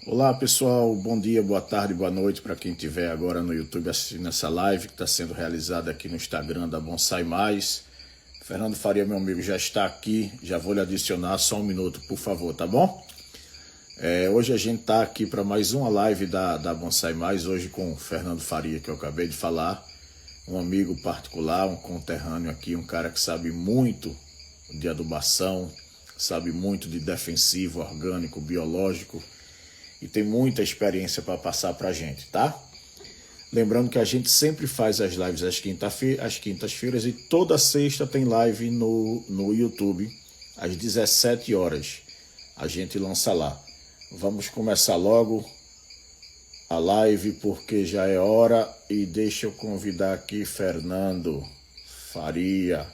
Olá pessoal, bom dia, boa tarde, boa noite para quem estiver agora no YouTube assistindo essa live que está sendo realizada aqui no Instagram da Bonsai Mais. Fernando Faria, meu amigo, já está aqui, já vou lhe adicionar, só um minuto, por favor, tá bom? Hoje a gente está aqui para mais uma live da Bonsai Mais, hoje com o Fernando Faria, que eu acabei de falar, um amigo particular, um conterrâneo aqui, um cara que sabe muito de adubação, sabe muito de defensivo, orgânico, biológico, e tem muita experiência para passar para a gente, tá? Lembrando que a gente sempre faz as lives às quintas-feiras e toda sexta tem live no YouTube às 17 horas. A gente lança lá. Vamos começar logo a live porque já é hora e deixa eu convidar aqui Fernando Faria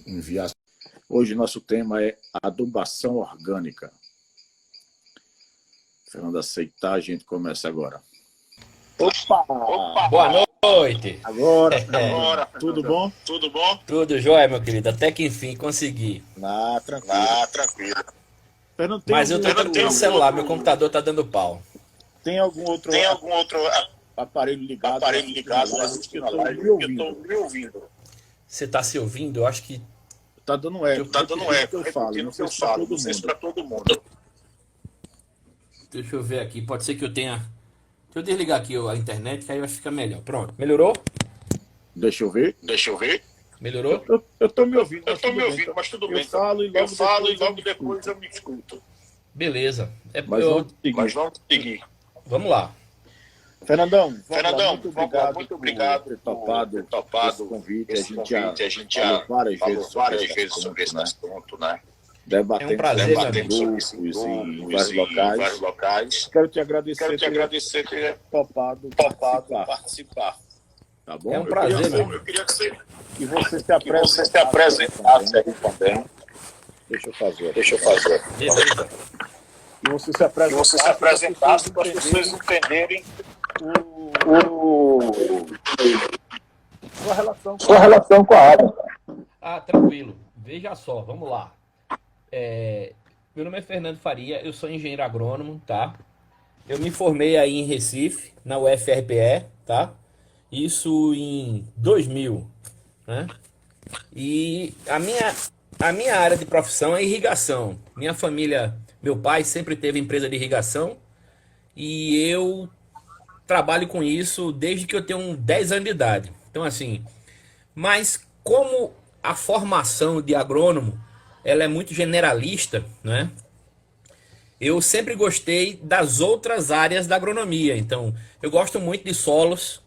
enviar. Hoje nosso tema é adubação orgânica. Fernando aceitar, a gente começa agora. Opa! Boa noite! Agora, tudo bom? Tudo bom? Tudo jóia, meu querido. Até que enfim consegui. Tranquilo. Fernando, Mas eu tô no celular, meu computador tá dando pau. Tem algum outro aparelho ligado assistindo a live, que eu tô me ouvindo. Você tá se ouvindo? Eu acho que tá dando eco. Eu falo, não sei se pra todo mundo. Deixa eu ver aqui, pode ser que eu tenha... Deixa eu desligar aqui a internet, que aí vai ficar melhor. Pronto, melhorou? Deixa eu ver. Melhorou? Eu tô me ouvindo, mas tudo bem. Eu falo e logo depois eu me escuto. Beleza. Mas vamos seguir. Vamos lá. Fernandão, muito obrigado por ter topado esse convite. A gente já falou várias vezes sobre esse assunto, né? É um prazer, debatemos em vários locais. Quero te agradecer por ter topado participar. Tá bom? É um prazer, meu. Eu queria que você se apresentasse aí também. Deixa eu fazer. Beleza. Que você se apresentasse para as pessoas entenderem sua relação com a área. Ah, tranquilo. Veja só, vamos lá. Meu nome é Fernando Faria, eu sou engenheiro agrônomo, tá? Eu me formei aí em Recife, na UFRPE, tá? Isso em 2000, né? E a minha área de profissão é irrigação. Minha família, meu pai sempre teve empresa de irrigação e eu trabalho com isso desde que eu tenho 10 anos de idade. Então assim, mas como a formação de agrônomo ela é muito generalista, né? Eu sempre gostei das outras áreas da agronomia. Então, eu gosto muito de solos,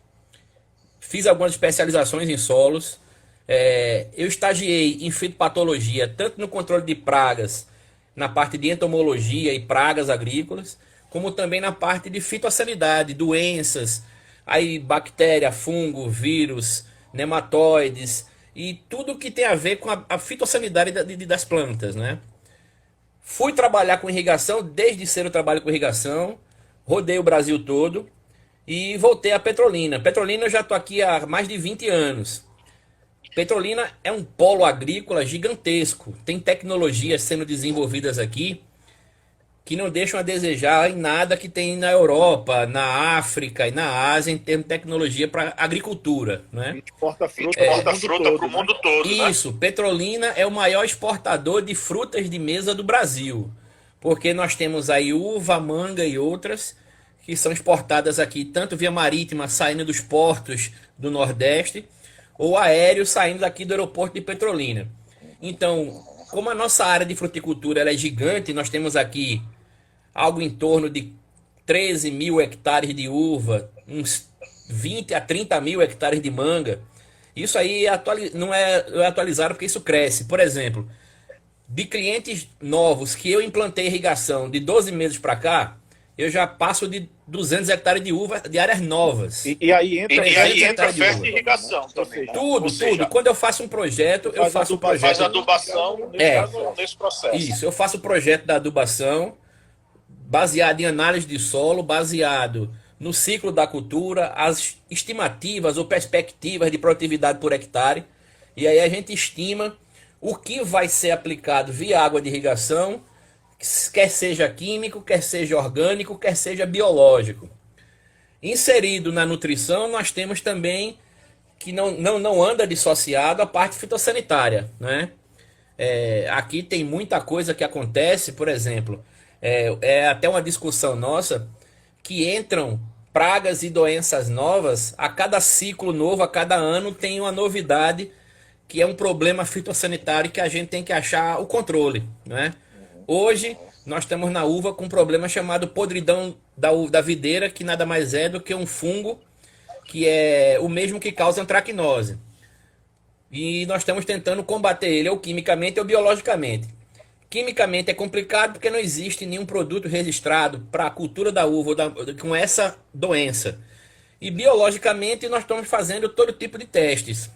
fiz algumas especializações em solos. Eu estagiei em fitopatologia, tanto no controle de pragas, na parte de entomologia e pragas agrícolas, como também na parte de fitossanidade, doenças, aí bactéria, fungo, vírus, nematóides e tudo que tem a ver com a fitossanidade das plantas, né? Fui trabalhar com irrigação, desde cedo eu trabalho com irrigação, rodei o Brasil todo e voltei à Petrolina. Petrolina eu já estou aqui há mais de 20 anos. Petrolina é um polo agrícola gigantesco, tem tecnologias sendo desenvolvidas aqui que não deixam a desejar em nada que tem na Europa, na África e na Ásia em termos de tecnologia para agricultura, né? Exporta fruta para o mundo todo. Isso, Petrolina é o maior exportador de frutas de mesa do Brasil, porque nós temos aí uva, manga e outras que são exportadas aqui tanto via marítima saindo dos portos do Nordeste ou aéreo saindo daqui do aeroporto de Petrolina. Então, como a nossa área de fruticultura ela é gigante, nós temos aqui algo em torno de 13 mil hectares de uva, uns 20 a 30 mil hectares de manga. Isso aí não é atualizado porque isso cresce. Por exemplo, de clientes novos que eu implantei irrigação de 12 meses para cá, eu já passo de 200 hectares de uva de áreas novas. E aí entra festa de irrigação também. Tudo. Quando eu faço um projeto, eu faço um projeto. Faz adubação nesse processo. Isso, eu faço o projeto da adubação baseado em análise de solo, baseado no ciclo da cultura, as estimativas ou perspectivas de produtividade por hectare. E aí a gente estima o que vai ser aplicado via água de irrigação, quer seja químico, quer seja orgânico, quer seja biológico. Inserido na nutrição, nós temos também que não anda dissociado a parte fitossanitária, né? Aqui tem muita coisa que acontece, por exemplo, é até uma discussão nossa, que entram pragas e doenças novas, a cada ciclo novo, a cada ano tem uma novidade que é um problema fitossanitário que a gente tem que achar o controle, né? Hoje nós estamos na uva com um problema chamado podridão da videira, que nada mais é do que um fungo que é o mesmo que causa antracnose. E nós estamos tentando combater ele ou quimicamente ou biologicamente. Quimicamente é complicado porque não existe nenhum produto registrado para a cultura da uva com essa doença. E biologicamente nós estamos fazendo todo tipo de testes.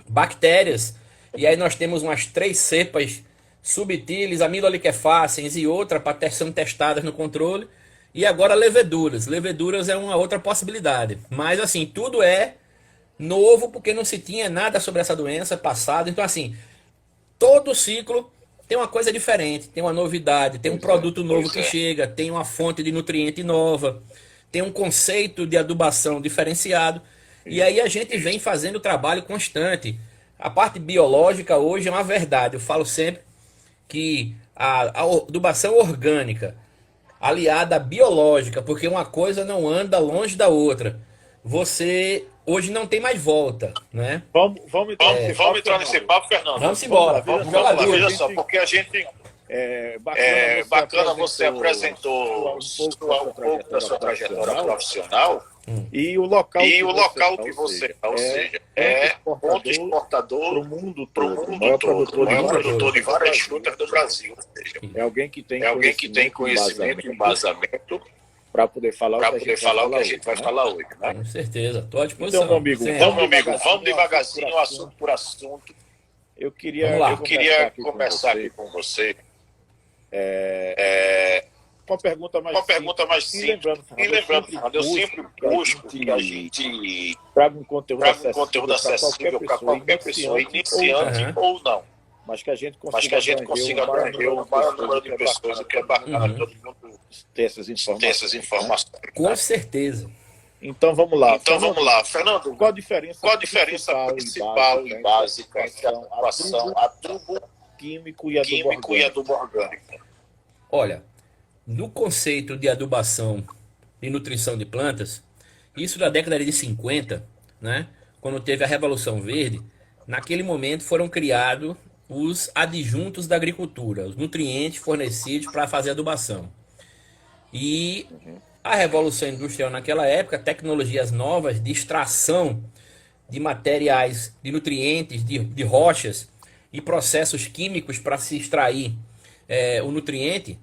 Bactérias, e aí nós temos umas 3 cepas subtilis, amiloliquefaces e outra para sendo testadas no controle. E agora leveduras. Leveduras é uma outra possibilidade. Mas assim, tudo é novo porque não se tinha nada sobre essa doença passada. Então assim, todo ciclo tem uma coisa diferente, tem uma novidade, tem um produto novo que chega, tem uma fonte de nutriente nova, tem um conceito de adubação diferenciado. E aí a gente vem fazendo trabalho constante. A parte biológica hoje é uma verdade. Eu falo sempre que a adubação orgânica aliada à biológica, porque uma coisa não anda longe da outra. Você hoje não tem mais volta, né? Vamos entrar nesse papo, Fernando. Vamos embora. Vamos lá, veja só, porque a gente... bacana você apresentou um pouco da sua trajetória profissional e o local que você está, ou seja, é ponto exportador para o mundo todo, o maior produtor de várias frutas do Brasil. Ou seja, é alguém que tem conhecimento e embasamento para poder falar o que a gente vai falar hoje. Né? Com certeza, estou à disposição. Então, meu amigo, vamos devagarzinho, assunto por assunto. Eu queria começar aqui com você. Uma pergunta mais simples. E lembrando, Fernando, eu sempre busco que a gente traga um conteúdo acessível para qualquer pessoa, iniciante ou não. Mas que a gente consiga abranger o maior número de pessoas, o que é bacana, todo mundo ter essas informações. Com certeza. Então vamos lá, Fernando, qual a diferença principal e básica entre a adubo químico e adubo orgânico? Olha, no conceito de adubação e nutrição de plantas, isso da década de 50, né, quando teve a Revolução Verde, naquele momento foram criados os adjuntos da agricultura, os nutrientes fornecidos para fazer adubação. E a Revolução Industrial naquela época, tecnologias novas de extração de materiais, de nutrientes, de rochas e processos químicos para se extrair o nutriente.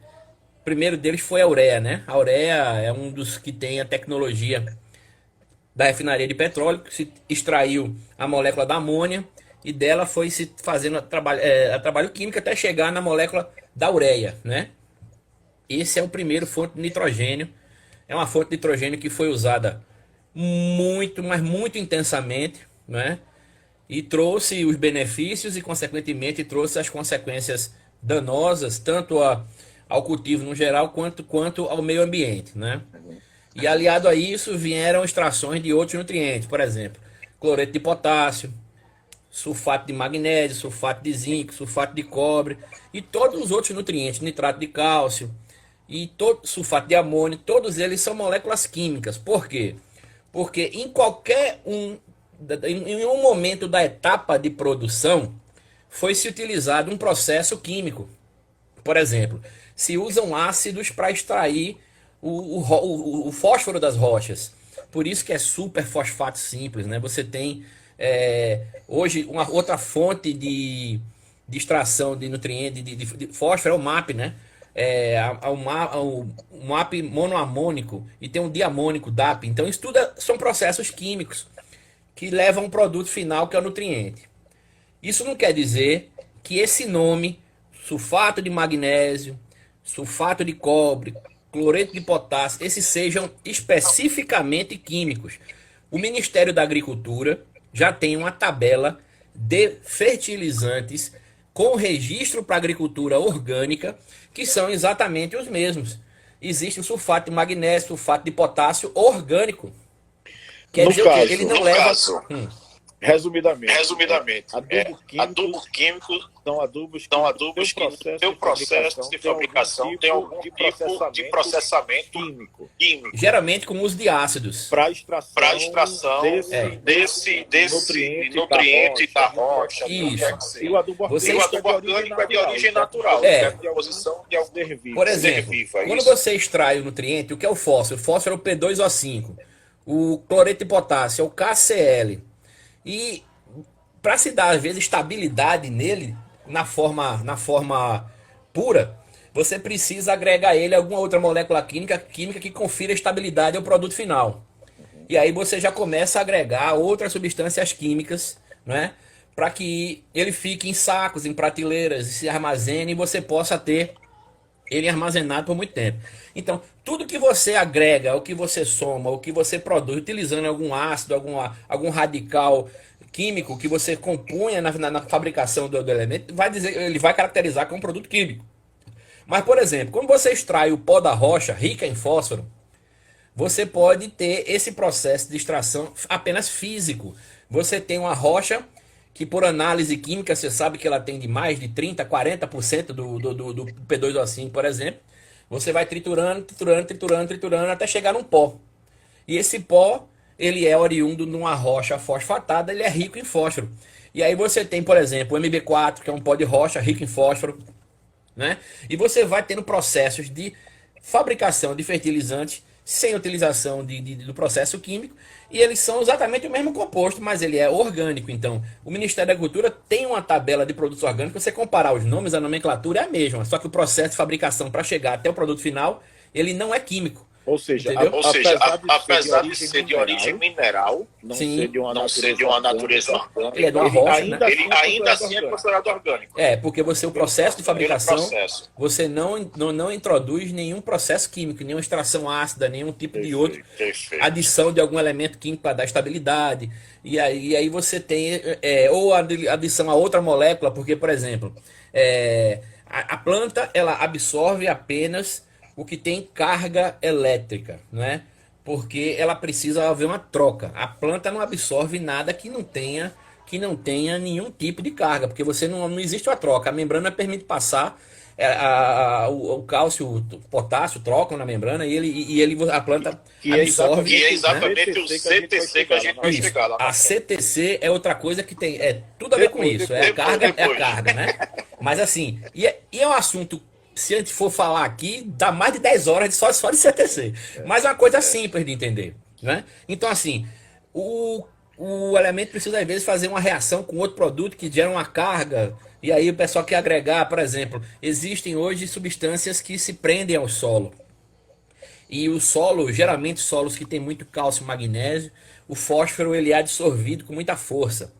O primeiro deles foi a ureia, né? A ureia é um dos que tem a tecnologia da refinaria de petróleo, que se extraiu a molécula da amônia e dela foi se fazendo a trabalho químico até chegar na molécula da ureia, né? Esse é o primeiro fonte de nitrogênio. É uma fonte de nitrogênio que foi usada muito, mas muito intensamente, né? E trouxe os benefícios e, consequentemente, trouxe as consequências danosas, tanto ao cultivo no geral, quanto ao meio ambiente, né? E aliado a isso vieram extrações de outros nutrientes, por exemplo, cloreto de potássio, sulfato de magnésio, sulfato de zinco, sulfato de cobre e todos os outros nutrientes, nitrato de cálcio e sulfato de amônio, todos eles são moléculas químicas. Por quê? Porque em um momento da etapa de produção foi-se utilizado um processo químico. Por exemplo, se usam ácidos para extrair o fósforo das rochas. Por isso que é super fosfato simples, né? Você tem hoje uma outra fonte de extração de nutrientes de fósforo é o MAP, né? O MAP monoamônico e tem um diamônico DAP. Então isso tudo são processos químicos que levam um produto final que é o nutriente. Isso não quer dizer que esse nome, sulfato de magnésio, sulfato de cobre, cloreto de potássio, esses sejam especificamente químicos. O Ministério da Agricultura já tem uma tabela de fertilizantes com registro para agricultura orgânica, que são exatamente os mesmos. Existe o sulfato de magnésio, sulfato de potássio orgânico. Quer dizer o quê? Ele não leva... Resumidamente, adubo químico são adubos que no seu processo de fabricação tem algum tipo de processamento químico. Geralmente com uso de ácidos. Para extração desse nutriente da rocha. Isso. E o adubo orgânico é de origem natural. De composição de algum ser vivo. Por exemplo, quando você extrai o nutriente, o que é o fósforo? O fósforo é o P2O5. O cloreto de potássio é o KCl. E para se dar, às vezes, estabilidade nele, na forma pura, você precisa agregar ele a alguma outra molécula química que confira estabilidade ao produto final. E aí você já começa a agregar outras substâncias químicas, né, para que ele fique em sacos, em prateleiras, se armazene e você possa ter ele armazenado por muito tempo. Então, tudo que você agrega, o que você soma, o que você produz, utilizando algum ácido, algum radical químico que você compunha na fabricação do elemento, ele vai caracterizar como produto químico. Mas, por exemplo, quando você extrai o pó da rocha, rica em fósforo, você pode ter esse processo de extração apenas físico. Você tem uma rocha que, por análise química, você sabe que ela tem de mais de 30%, 40% do P2O5, por exemplo. Você vai triturando até chegar num pó. E esse pó, ele é oriundo de uma rocha fosfatada, ele é rico em fósforo. E aí você tem, por exemplo, o MB4, que é um pó de rocha rico em fósforo, né? E você vai tendo processos de fabricação de fertilizantes sem utilização do processo químico, e eles são exatamente o mesmo composto, mas ele é orgânico. Então, o Ministério da Agricultura tem uma tabela de produtos orgânicos, você comparar os nomes, a nomenclatura é a mesma, só que o processo de fabricação para chegar até o produto final, ele não é químico. Ou seja, apesar de ser de origem mineral, não ser de uma natureza orgânica, ele é de uma rocha, ele ainda assim é considerado orgânico. Porque o processo de fabricação, você não introduz nenhum processo químico, nenhuma extração ácida, nenhum tipo de outro, adição de algum elemento químico para dar estabilidade. E aí você tem, ou adição a outra molécula, porque, por exemplo, a planta ela absorve apenas o que tem carga elétrica, né? Porque ela precisa haver uma troca. A planta não absorve nada que não tenha nenhum tipo de carga, porque não existe uma troca. A membrana permite passar o cálcio, o potássio trocam na membrana e a planta absorve. Que é exatamente, né? O CTC que a gente vai chegar lá. A CTC é outra coisa que tem tudo a ver com isso. É a carga, né? Mas assim, e é um assunto. Se a gente for falar aqui, dá mais de 10 horas só de CTC. Mas é uma coisa simples de entender, né? Então, assim, o elemento precisa, às vezes, fazer uma reação com outro produto que gera uma carga. E aí o pessoal quer agregar, por exemplo, existem hoje substâncias que se prendem ao solo. E o solo, geralmente solos que tem muito cálcio e magnésio, o fósforo ele é absorvido com muita força.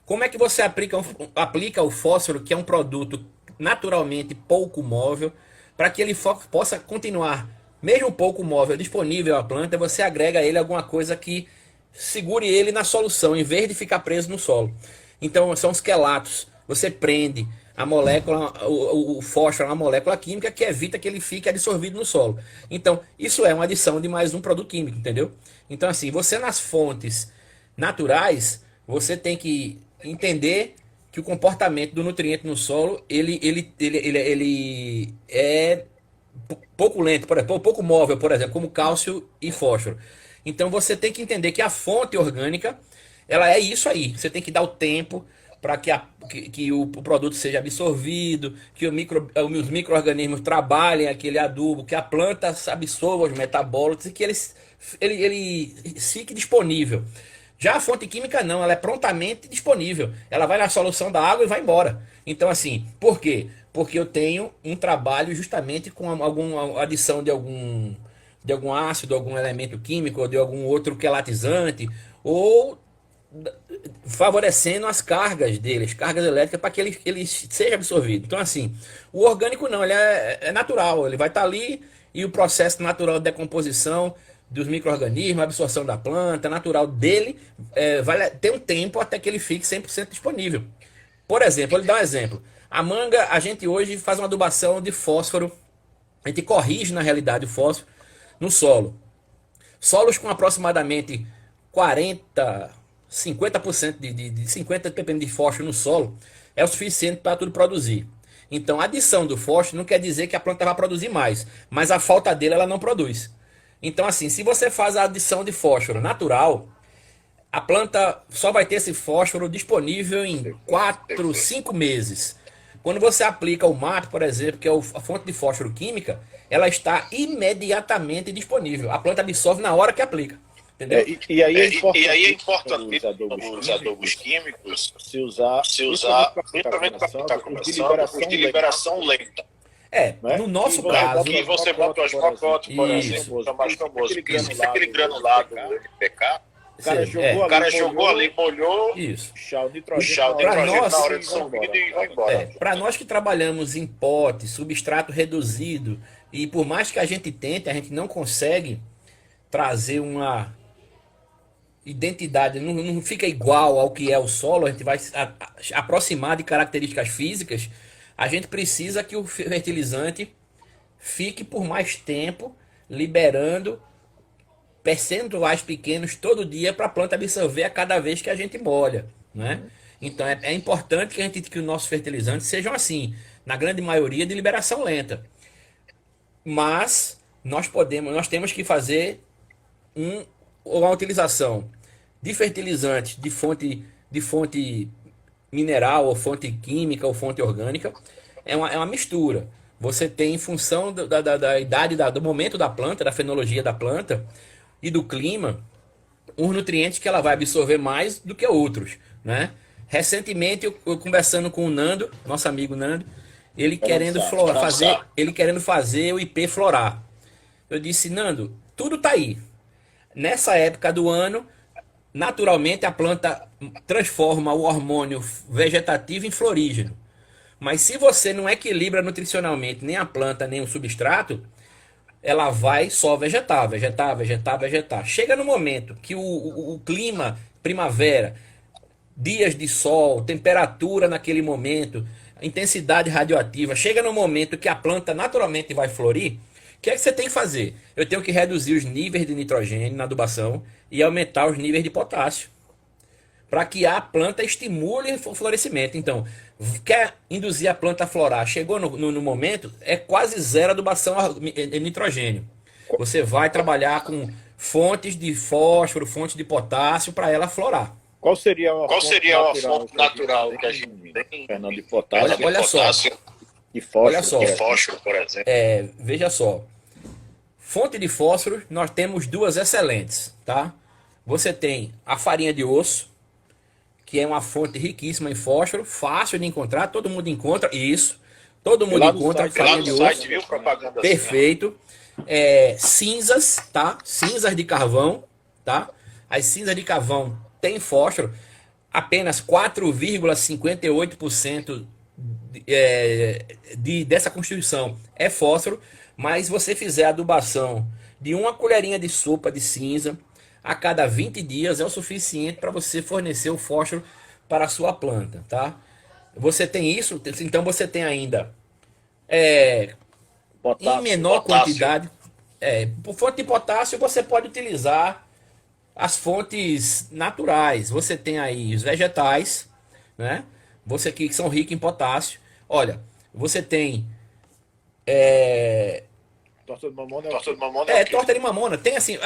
Como é que você aplica o fósforo, que é um produto naturalmente pouco móvel, para que ele possa continuar, mesmo pouco móvel, disponível à planta, você agrega a ele alguma coisa que segure ele na solução, em vez de ficar preso no solo. Então são os quelatos, você prende a molécula, o fósforo é uma molécula química que evita que ele fique absorvido no solo. Então isso é uma adição de mais um produto químico, entendeu? Então assim, você nas fontes naturais, você tem que entender que o comportamento do nutriente no solo, ele é pouco lento, por exemplo, pouco móvel, por exemplo, como cálcio e fósforo. Então você tem que entender que a fonte orgânica, ela é isso aí. Você tem que dar o tempo para que o produto seja absorvido, que os micro-organismos trabalhem aquele adubo, que a planta absorva os metabólitos e que ele fique disponível. Já a fonte química não, ela é prontamente disponível. Ela vai na solução da água e vai embora. Então assim, por quê? Porque eu tenho um trabalho justamente com alguma adição de algum ácido, algum elemento químico, ou de algum outro quelatizante, ou favorecendo as cargas deles, cargas elétricas, para que ele seja absorvido. Então assim, o orgânico não, ele é natural, ele vai estar ali e o processo natural de decomposição dos micro-organismos, a absorção da planta, natural dele, vai ter um tempo até que ele fique 100% disponível. Por exemplo, ele dá um exemplo. A manga, a gente hoje faz uma adubação de fósforo, a gente corrige na realidade o fósforo no solo. Solos com aproximadamente 40, 50% de 50 ppm de fósforo no solo é o suficiente para tudo produzir. Então a adição do fósforo não quer dizer que a planta vai produzir mais, mas a falta dele ela não produz. Então assim, se você faz a adição de fósforo natural, a planta só vai ter esse fósforo disponível em 4, 5 meses. Quando você aplica o MAP, por exemplo, que é a fonte de fósforo química, ela está imediatamente disponível. A planta absorve na hora que aplica. Entendeu? E aí é importante os adubos químicos se usar principalmente para quem está começando, de liberação lenta. No nosso caso... Que você bota os pacotes, por exemplo, o mais famoso, aquele granulado NPK. O cara jogou ali, molhou, isso. o nitrogênio na hora de solvida e vai embora. Para nós que trabalhamos em pote, substrato reduzido, e por mais que a gente tente, a gente não consegue trazer uma identidade, não fica igual ao que é o solo, a gente vai aproximar de características físicas, a gente precisa que o fertilizante fique por mais tempo liberando percentuais pequenos todo dia para a planta absorver a cada vez que a gente molha, né? Então é importante que os nossos fertilizantes sejam assim, na grande maioria de liberação lenta. Mas nós temos que fazer uma utilização de fertilizantes de fonte mineral, ou fonte química, ou fonte orgânica. É uma mistura. Você tem, em função da idade, do momento da planta, da fenologia da planta e do clima, uns nutrientes que ela vai absorver mais do que outros, né? Recentemente, eu conversando com o Nando, nosso amigo Nando, ele querendo fazer o IP florar. Eu disse, Nando, tudo tá aí. Nessa época do ano, naturalmente a planta transforma o hormônio vegetativo em florígeno. Mas se você não equilibra nutricionalmente nem a planta, nem o substrato, ela vai só vegetar. Chega no momento que o clima, primavera, dias de sol, temperatura naquele momento, intensidade radioativa, chega no momento que a planta naturalmente vai florir, o que é que você tem que fazer? Eu tenho que reduzir os níveis de nitrogênio na adubação e aumentar os níveis de potássio, para que a planta estimule o florescimento. Então, quer induzir a planta a florar, chegou no momento, é quase zero adubação em nitrogênio. Você vai trabalhar com fontes de fósforo, fontes de potássio para ela florar. Qual seria a fonte natural que a gente tem, Fernando, de potássio? Olha só. E fósforo, olha só. Por exemplo. Veja só. Fonte de fósforo, nós temos duas excelentes, tá? Você tem a farinha de osso, que é uma fonte riquíssima em fósforo, fácil de encontrar, todo mundo encontra isso. Todo mundo encontra farinha de osso. Viu, propaganda perfeito. Cinzas, tá? Cinzas de carvão, tá? As cinzas de carvão têm fósforo, apenas 4,58% dessa constituição é fósforo, mas você fizer a adubação de uma colherinha de sopa de cinza a cada 20 dias é o suficiente para você fornecer o fósforo para a sua planta, tá? Você tem isso, então você tem ainda em menor quantidade. Por fonte de potássio você pode utilizar as fontes naturais. Você tem aí os vegetais, né? Você que são ricos em potássio. Olha, você tem torta de mamona. Torta de mamona. Tem assim,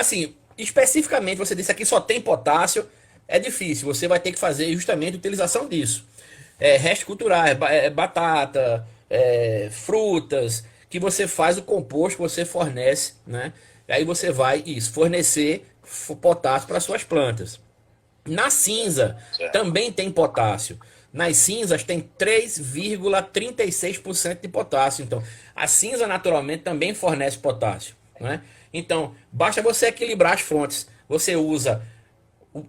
especificamente você disse aqui só tem potássio, é difícil. Você vai ter que fazer justamente a utilização disso. Restos culturais, batata, frutas, que você faz o composto que você fornece, né? Aí você vai fornecer potássio para suas plantas. Na cinza também tem potássio. Nas cinzas tem 3,36% de potássio. Então, a cinza naturalmente também fornece potássio, né? Então, basta você equilibrar as fontes. Você usa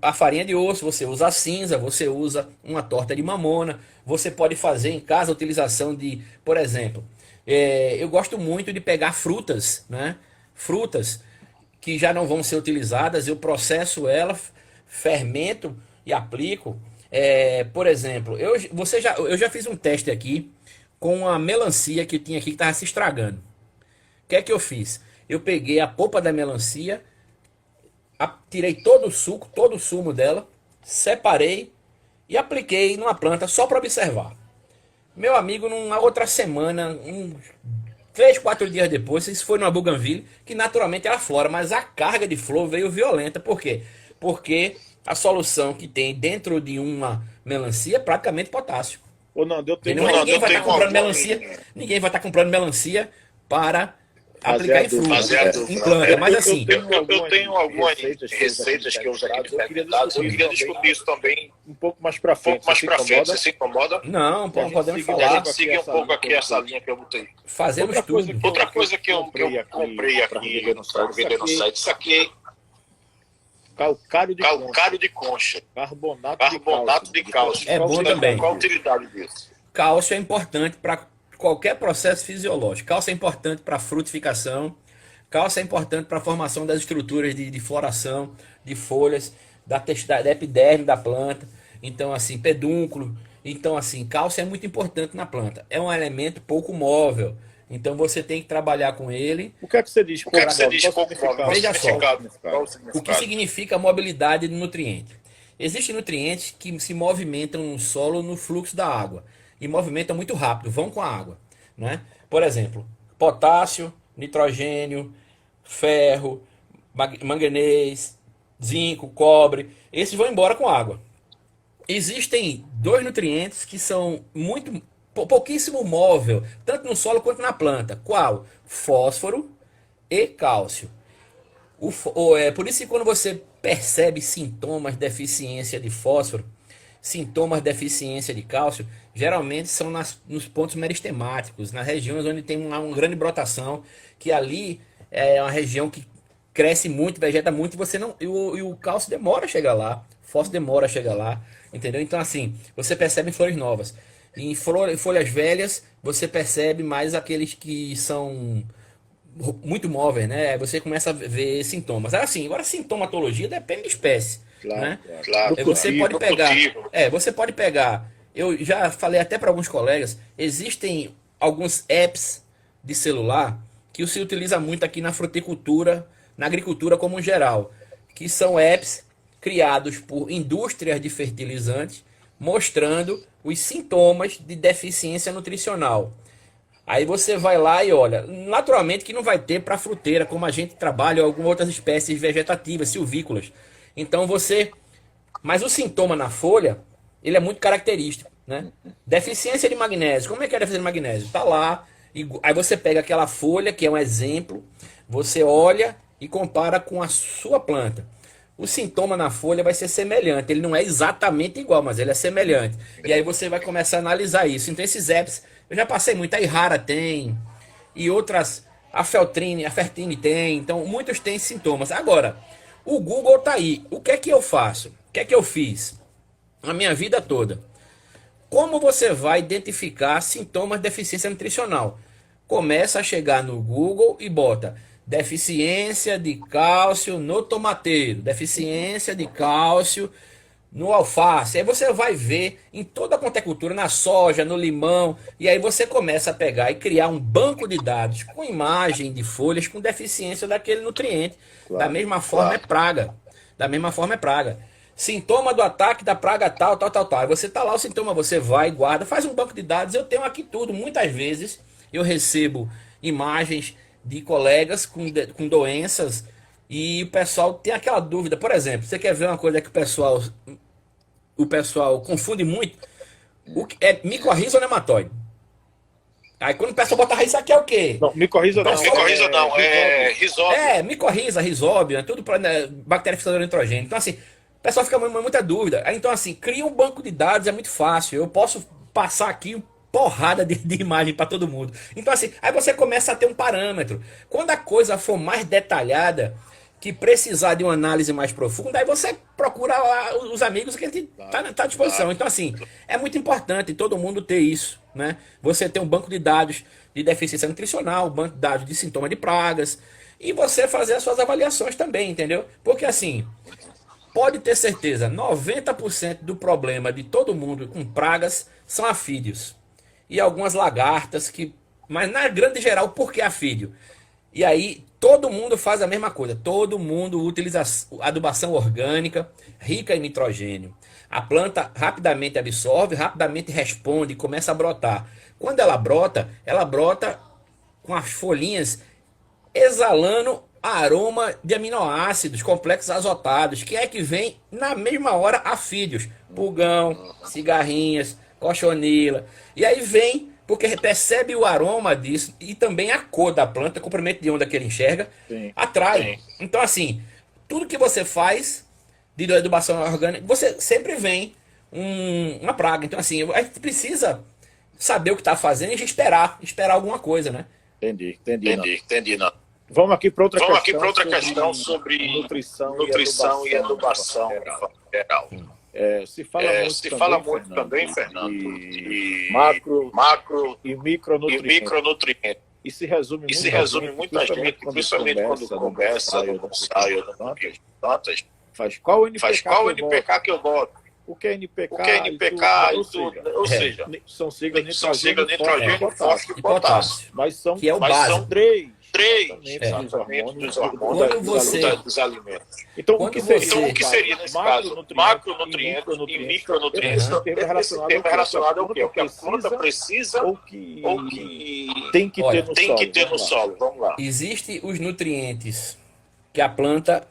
a farinha de osso, você usa a cinza, você usa uma torta de mamona. Você pode fazer em casa a utilização de, por exemplo, eu gosto muito de pegar frutas, né? Frutas que já não vão ser utilizadas, eu processo ela, fermento e aplico. Por exemplo, eu já fiz um teste aqui com a melancia que tinha aqui que estava se estragando. O que é que eu fiz? Eu peguei a polpa da melancia, tirei todo o suco, todo o sumo dela, separei e apliquei numa planta só para observar. Meu amigo, numa outra semana, 3, 4 dias depois, isso foi numa bougainville, que naturalmente era flora, mas a carga de flor veio violenta. Por quê? Porque a solução que tem dentro de uma melancia é praticamente potássio. Ninguém vai estar comprando melancia, ninguém vai estar comprando melancia para aplicar em fruta, em planta. Mas assim, eu tenho algumas receitas que eu uso aqui de fermentados. Eu queria discutir isso também um pouco mais para frente. Você se incomoda? Não, podemos A falar. gente siga um pouco aqui essa linha que eu botei. Fazemos tudo. Outra coisa que eu comprei aqui para vender no site, isso aqui calcário de concha, carbonato de cálcio. É bom também. Qual a utilidade disso? Cálcio é importante para qualquer processo fisiológico. Cálcio é importante para frutificação. Cálcio é importante para a formação das estruturas de floração, de folhas, da epiderme da planta. Então, assim, pedúnculo. Então, assim, cálcio é muito importante na planta. É um elemento pouco móvel. Então, você tem que trabalhar com ele. O que é que você diz? Pouco móvel? Veja só, o que significa mobilidade do nutriente. Existem nutrientes que se movimentam no solo no fluxo da água. E movimentam muito rápido, vão com a água, né? Por exemplo, potássio, nitrogênio, ferro, manganês, zinco, cobre, esses vão embora com água. Existem 2 nutrientes que são pouquíssimo móvel, tanto no solo quanto na planta. Qual? Fósforo e cálcio. Por isso que quando você percebe sintomas de deficiência de fósforo, sintomas de deficiência de cálcio, geralmente são nos pontos meristemáticos, nas regiões onde tem uma grande brotação, que ali é uma região que cresce muito, vegeta muito, e você não, e o cálcio demora a chegar lá, o fósforo demora a chegar lá, entendeu? Então assim, você percebe em flores novas. Em folhas velhas, você percebe mais aqueles que são muito móveis, né? Você começa a ver sintomas. Agora sintomatologia depende de espécie. Claro, né? claro. Você pode pegar. Eu já falei até para alguns colegas, existem alguns apps de celular que se utiliza muito aqui na fruticultura, na agricultura como geral, que são apps criados por indústrias de fertilizantes, mostrando os sintomas de deficiência nutricional. Aí você vai lá e olha, naturalmente que não vai ter para fruteira, como a gente trabalha, ou algumas outras espécies vegetativas, silvícolas. Então mas o sintoma na folha, ele é muito característico, né? Deficiência de magnésio. Como é que é a deficiência de magnésio? Tá lá, aí você pega aquela folha, que é um exemplo, você olha e compara com a sua planta. O sintoma na folha vai ser semelhante, ele não é exatamente igual, mas ele é semelhante. E aí você vai começar a analisar isso. Então esses apps, eu já passei muito, a Irrara tem, e outras, a Fertine tem, então muitos têm sintomas. Agora, o Google tá aí. O que é que eu faço? O que é que eu fiz a minha vida toda? Como você vai identificar sintomas de deficiência nutricional? Começa a chegar no Google e bota deficiência de cálcio no tomateiro, deficiência de cálcio no alface. Aí você vai ver em toda quanto é cultura, na soja, no limão, e aí você começa a pegar e criar um banco de dados com imagem de folhas com deficiência daquele nutriente. Claro, da mesma forma é praga. Da mesma forma é praga. Sintoma do ataque da praga tal. Aí você tá lá o sintoma, você vai, guarda, faz um banco de dados. Eu tenho aqui tudo. Muitas vezes eu recebo imagens de colegas com doenças e o pessoal tem aquela dúvida. Por exemplo, você quer ver uma coisa que o pessoal confunde muito? É micorriza ou nematóide? Aí quando o pessoal bota raiz, isso aqui é o quê? Não, micorriza não. Micorriza não, é risóbio. Micorriza, risóbio, tudo para bactéria fixadora de nitrogênio. Então assim, o pessoal fica com muita dúvida. Então assim, cria um banco de dados, é muito fácil. Eu posso passar aqui porrada de imagem para todo mundo. Então assim, aí você começa a ter um parâmetro. Quando a coisa for mais detalhada, que precisar de uma análise mais profunda, aí você procura os amigos que a gente tá à disposição. Então assim, é muito importante todo mundo ter isso, né? Você ter um banco de dados de deficiência nutricional, um banco de dados de sintoma de pragas, e você fazer as suas avaliações também, entendeu? Porque assim, pode ter certeza, 90% do problema de todo mundo com pragas são afídeos. e algumas lagartas, mas na grande geral, por que afídio? E aí todo mundo faz a mesma coisa, todo mundo utiliza adubação orgânica, rica em nitrogênio. A planta rapidamente absorve, rapidamente responde, começa a brotar. Quando ela brota com as folhinhas exalando aroma de aminoácidos, complexos azotados, que é que vem na mesma hora afídeos, pulgão, cigarrinhas, cochonila. E aí vem, porque percebe o aroma disso e também a cor da planta, comprimento de onda que ele enxerga, Sim. atrai. Então, assim, tudo que você faz de adubação orgânica, você sempre vem uma praga. Então, assim, a gente precisa saber o que está fazendo e esperar alguma coisa, né? Entendi. Não. Vamos aqui para outra questão sobre nutrição e adubação geral. Se fala muito também, Fernando, de macro e micronutrientes. E se resume muita gente, principalmente quando começa no ensaio da plantas, faz qual NPK que eu boto? O que é NPK e tudo. Ou seja, são siglas nitrogênio, fósforo e potássio. Mas são três dos hormônios dos alimentos. Então, o que seria nesse caso? Macronutrientes e micronutrientes. Esse termo relacionado ao quê? O que a planta precisa ou que tem que ter no solo. Vamos lá. Existem os nutrientes que a planta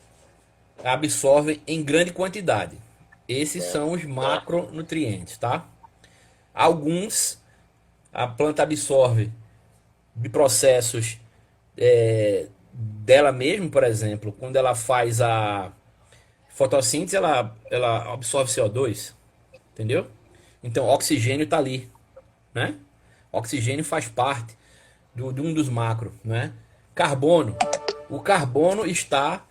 absorve em grande quantidade. Esses são os macronutrientes, tá? Alguns a planta absorve de processos dela mesma, por exemplo, quando ela faz a fotossíntese, ela absorve CO2, entendeu? Então, oxigênio está ali, né? Oxigênio faz parte de um dos macros, né? Carbono. O carbono está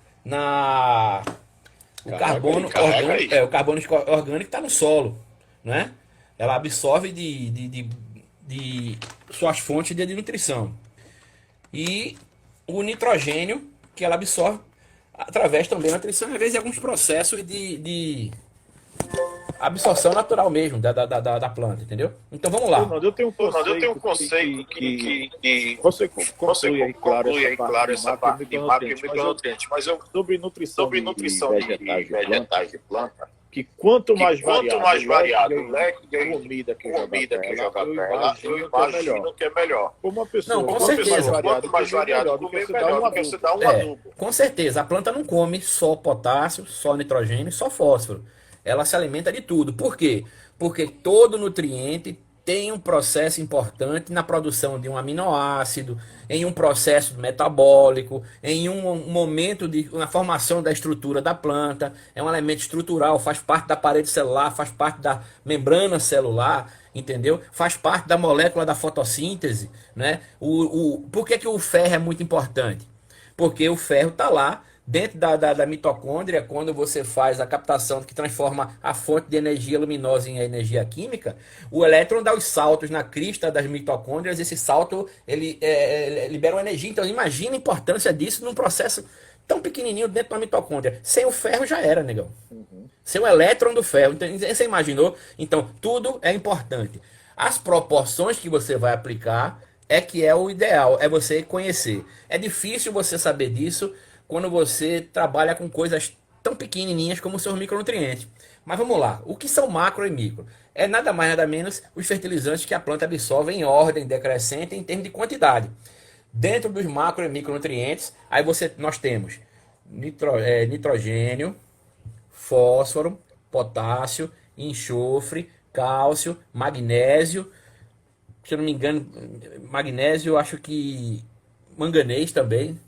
o carbono orgânico está no solo, né? Ela absorve de suas fontes de nutrição. E o nitrogênio, que ela absorve através também da nutrição, às vezes alguns processos de absorção natural mesmo da planta, entendeu? Então vamos lá. Eu tenho um conceito que você conclui aí claro essa parte de macro e micronutrientes, mas sobre nutrição de vegetais de planta, que quanto mais variado o leque de comida que eu jogar para ela, eu imagino que é melhor. Como uma pessoa, não, com certeza. Quanto mais variado comer, melhor do que você dá um adubo. Com certeza, a planta não come só potássio, só nitrogênio, só fósforo. Ela se alimenta de tudo. Por quê? Porque todo nutriente tem um processo importante na produção de um aminoácido, em um processo metabólico, em um momento na formação da estrutura da planta. É um elemento estrutural, faz parte da parede celular, faz parte da membrana celular, entendeu? Faz parte da molécula da fotossíntese, né? Por que o ferro é muito importante? Porque o ferro está lá dentro da mitocôndria, quando você faz a captação que transforma a fonte de energia luminosa em energia química, o elétron dá os saltos na crista das mitocôndrias, esse salto ele libera uma energia. Então imagina a importância disso num processo tão pequenininho dentro da mitocôndria. Sem o ferro já era, negão. Sem o elétron do ferro. Então, você imaginou? Então tudo é importante. As proporções que você vai aplicar é que é o ideal, é você conhecer. É difícil você saber disso quando você trabalha com coisas tão pequenininhas como os seus micronutrientes. Mas vamos lá, o que são macro e micro? É nada mais nada menos os fertilizantes que a planta absorve em ordem decrescente em termos de quantidade. Dentro dos macro e micronutrientes, aí nós temos nitrogênio, fósforo, potássio, enxofre, cálcio, magnésio, se eu não me engano, magnésio, acho que manganês também.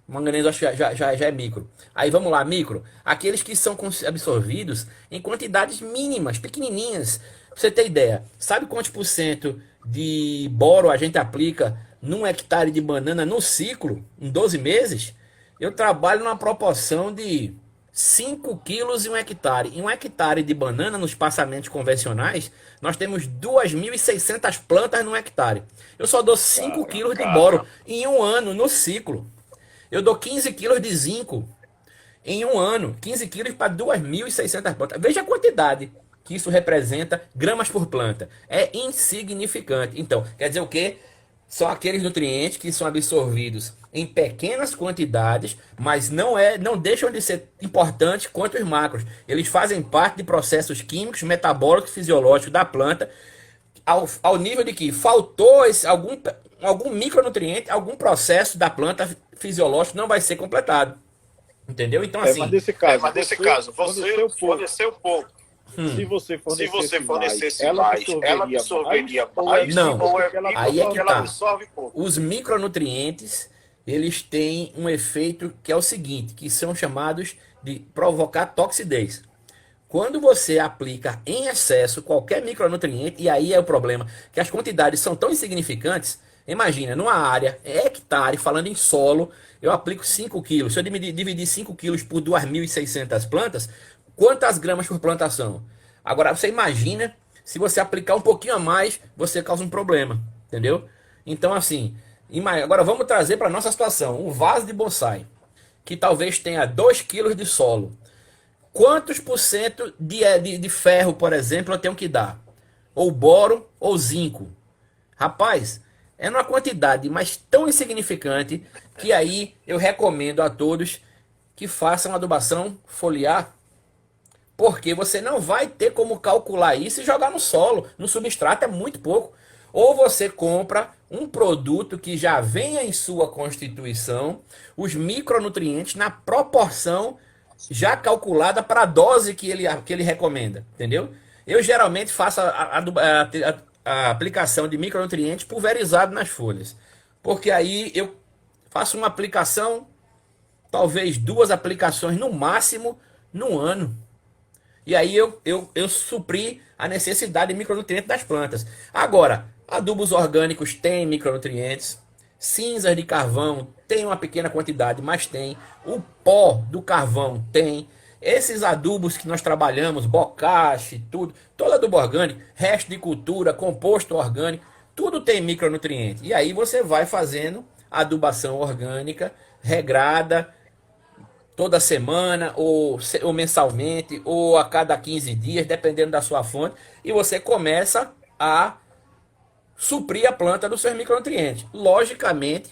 Manganês acho que já é micro. Aí vamos lá, micro. Aqueles que são absorvidos em quantidades mínimas, pequenininhas. Pra você ter ideia, sabe quantos por cento de boro a gente aplica num hectare de banana no ciclo, em 12 meses? Eu trabalho numa proporção de 5 quilos em um hectare. Em um hectare de banana, nos espaçamentos convencionais, nós temos 2.600 plantas num hectare. Eu só dou 5 quilos de boro em um ano no ciclo. Eu dou 15 quilos de zinco em um ano. 15 quilos para 2.600 plantas. Veja a quantidade que isso representa gramas por planta. É insignificante. Então, quer dizer o quê? São aqueles nutrientes que são absorvidos em pequenas quantidades, mas não deixam de ser importantes quanto os macros. Eles fazem parte de processos químicos, metabólicos, fisiológicos da planta, ao nível de que faltou algum micronutriente, algum processo da planta fisiológico não vai ser completado. Entendeu? Então, assim. Mas nesse caso, você forneceu pouco. Se você fornecesse mais, ela absorveria mais? Não, Ou aí é que ela tá. absorve pouco? Os micronutrientes, eles têm um efeito que é o seguinte, que são chamados de provocar toxidez. Quando você aplica em excesso qualquer micronutriente, e aí é o problema, que as quantidades são tão insignificantes, imagina, numa área, hectare, falando em solo, eu aplico 5 quilos. Se eu dividir 5 quilos por 2.600 plantas, quantas gramas por plantação? Agora, você imagina, se você aplicar um pouquinho a mais, você causa um problema, entendeu? Então, assim, agora vamos trazer para a nossa situação, um vaso de bonsai, que talvez tenha 2 quilos de solo. Quantos por cento de ferro, por exemplo, eu tenho que dar? Ou boro ou zinco? Rapaz, é uma quantidade, mas tão insignificante, que aí eu recomendo a todos que façam adubação foliar, porque você não vai ter como calcular isso e jogar no solo, no substrato é muito pouco. Ou você compra um produto que já venha em sua constituição os micronutrientes na proporção já calculada para a dose que ele recomenda, entendeu? Eu geralmente faço a aplicação de micronutrientes pulverizado nas folhas, porque aí eu faço uma aplicação, talvez 2 aplicações no máximo no ano. E aí eu supri a necessidade de micronutrientes das plantas. Agora, adubos orgânicos têm micronutrientes, cinzas de carvão tem uma pequena quantidade, mas tem. O pó do carvão tem. Esses adubos que nós trabalhamos, bocache, todo adubo orgânico, resto de cultura, composto orgânico, tudo tem micronutrientes. E aí você vai fazendo adubação orgânica regrada, toda semana, ou mensalmente, ou a cada 15 dias, dependendo da sua fonte, e você começa a suprir a planta dos seus micronutrientes. Logicamente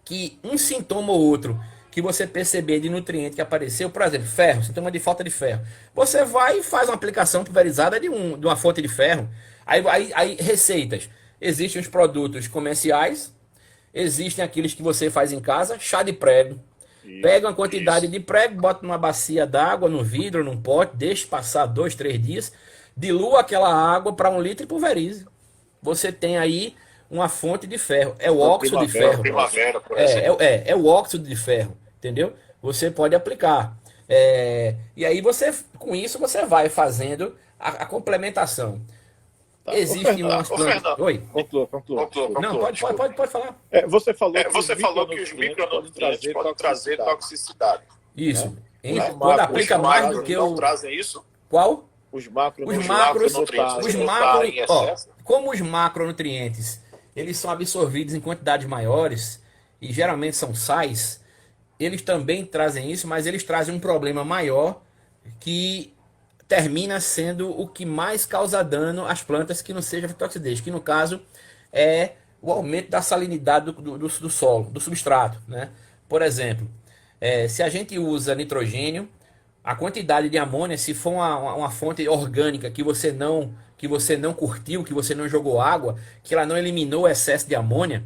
que um sintoma ou outro que você perceber de nutriente que apareceu, por exemplo, ferro, sintoma de falta de ferro, você vai e faz uma aplicação pulverizada de uma fonte de ferro. Aí receitas. Existem os produtos comerciais, existem aqueles que você faz em casa, chá de prego. Pega uma quantidade de prego, bota numa bacia d'água, no vidro, num pote, deixa passar 2, 3 dias, dilua aquela água para 1 litro e pulverize. Você tem aí uma fonte de ferro. É o óxido de ferro. Primavera, por exemplo. É o óxido de ferro, entendeu? Você pode aplicar. E aí com isso você vai fazendo a complementação. Tá. Existem umas plantas. Oi? Conclua. Não, pode falar. Você falou que os micronutrientes podem trazer toxicidade. Isso. Quando aplica mais do que não trazem isso? Qual? Os macros, como os macronutrientes, eles são absorvidos em quantidades maiores e geralmente são sais, eles também trazem isso, mas eles trazem um problema maior que termina sendo o que mais causa dano às plantas que não seja a fitotoxidez, que no caso é o aumento da salinidade do solo, do substrato, né? Por exemplo, se a gente usa nitrogênio, a quantidade de amônia, se for uma fonte orgânica que você não curtiu, que você não jogou água, que ela não eliminou o excesso de amônia,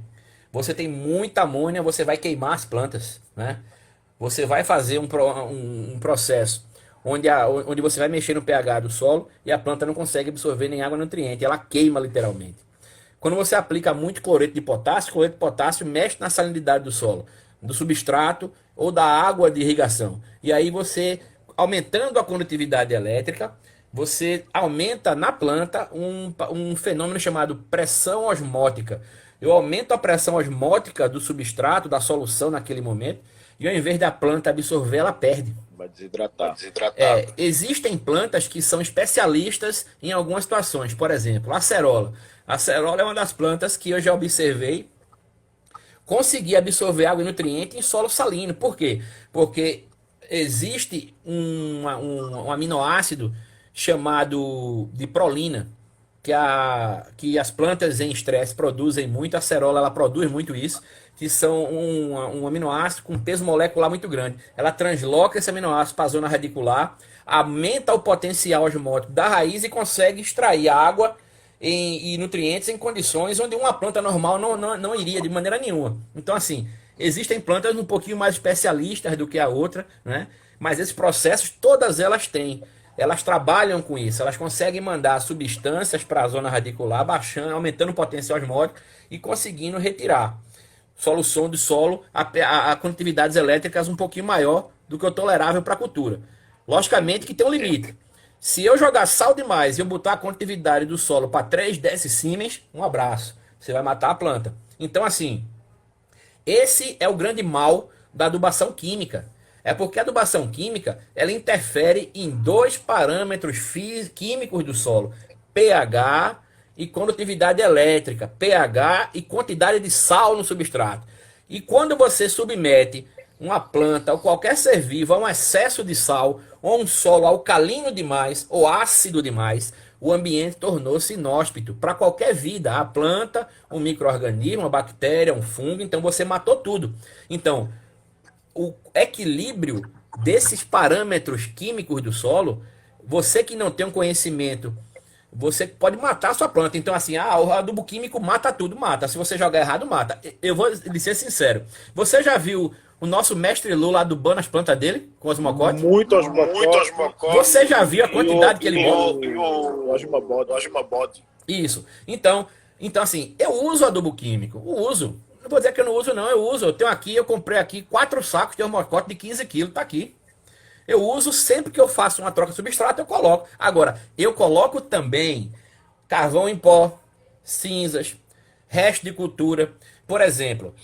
você tem muita amônia, você vai queimar as plantas, né? Você vai fazer um processo onde você vai mexer no pH do solo e a planta não consegue absorver nem água nem nutriente, ela queima literalmente. Quando você aplica muito cloreto de potássio mexe na salinidade do solo, do substrato ou da água de irrigação. E aí você, aumentando a condutividade elétrica, você aumenta na planta um fenômeno chamado pressão osmótica. Eu aumento a pressão osmótica do substrato, da solução naquele momento, e ao invés da planta absorver, ela perde. Vai desidratar. Existem plantas que são especialistas em algumas situações. Por exemplo, a acerola. A acerola é uma das plantas que eu já observei conseguir absorver água e nutriente em solo salino. Por quê? Porque existe um aminoácido chamado de prolina, que as plantas em estresse produzem muito, a acerola ela produz muito isso, que são um aminoácido com peso molecular muito grande. Ela transloca esse aminoácido para a zona radicular, aumenta o potencial osmótico da raiz e consegue extrair água e nutrientes em condições onde uma planta normal não iria de maneira nenhuma. Então, assim, existem plantas um pouquinho mais especialistas do que a outra, né? Mas esses processos, todas elas têm. Elas trabalham com isso, elas conseguem mandar substâncias para a zona radicular, baixando, aumentando o potencial osmótico e conseguindo retirar solução do solo a condutividades elétricas um pouquinho maior do que o tolerável para a cultura. Logicamente que tem um limite. Se eu jogar sal demais e eu botar a condutividade do solo para 3 decisiemens, um abraço, você vai matar a planta. Então, assim, esse é o grande mal da adubação química. É porque a adubação química, ela interfere em dois parâmetros químicos do solo, pH e condutividade elétrica, pH e quantidade de sal no substrato. E quando você submete uma planta ou qualquer ser vivo a um excesso de sal, ou um solo alcalino demais ou ácido demais, o ambiente tornou-se inóspito para qualquer vida, a planta, um micro-organismo, uma bactéria, um fungo, então você matou tudo. Então, o equilíbrio desses parâmetros químicos do solo, você que não tem um conhecimento, você pode matar a sua planta. Então, assim, o adubo químico mata tudo, mata. Se você jogar errado, mata. Eu vou lhe ser sincero. Você já viu o nosso mestre Lula adubando as plantas dele com osmocote? Muito osmocote. Você já viu a quantidade que ele bota? E o osmobode. Isso. Então, assim, eu uso adubo químico. Uso. Não vou dizer que eu não uso, não. Eu uso. Eu comprei aqui 4 sacos de osmocote de 15 quilos. Tá aqui. Eu uso sempre que eu faço uma troca de substrato, eu coloco. Agora, eu coloco também carvão em pó, cinzas, resto de cultura. Por exemplo,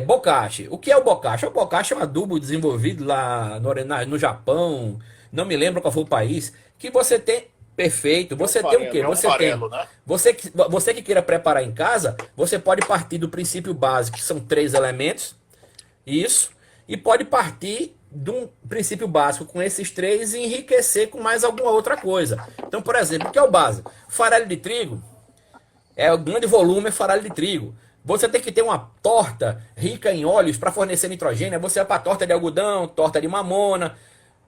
bokashi. O que é o bokashi? O bokashi é um adubo desenvolvido lá no Japão, não me lembro qual foi o país, que você tem. Perfeito. Você tem o quê? Né? Você que queira preparar em casa, você pode partir do princípio básico, que são 3 elementos. Isso. E pode partir de um princípio básico com esses 3 e enriquecer com mais alguma outra coisa. Então, por exemplo, o que é o básico? Farelo de trigo. O grande volume é farelo de trigo. Você tem que ter uma torta rica em óleos para fornecer nitrogênio. Você vai para torta de algodão, torta de mamona.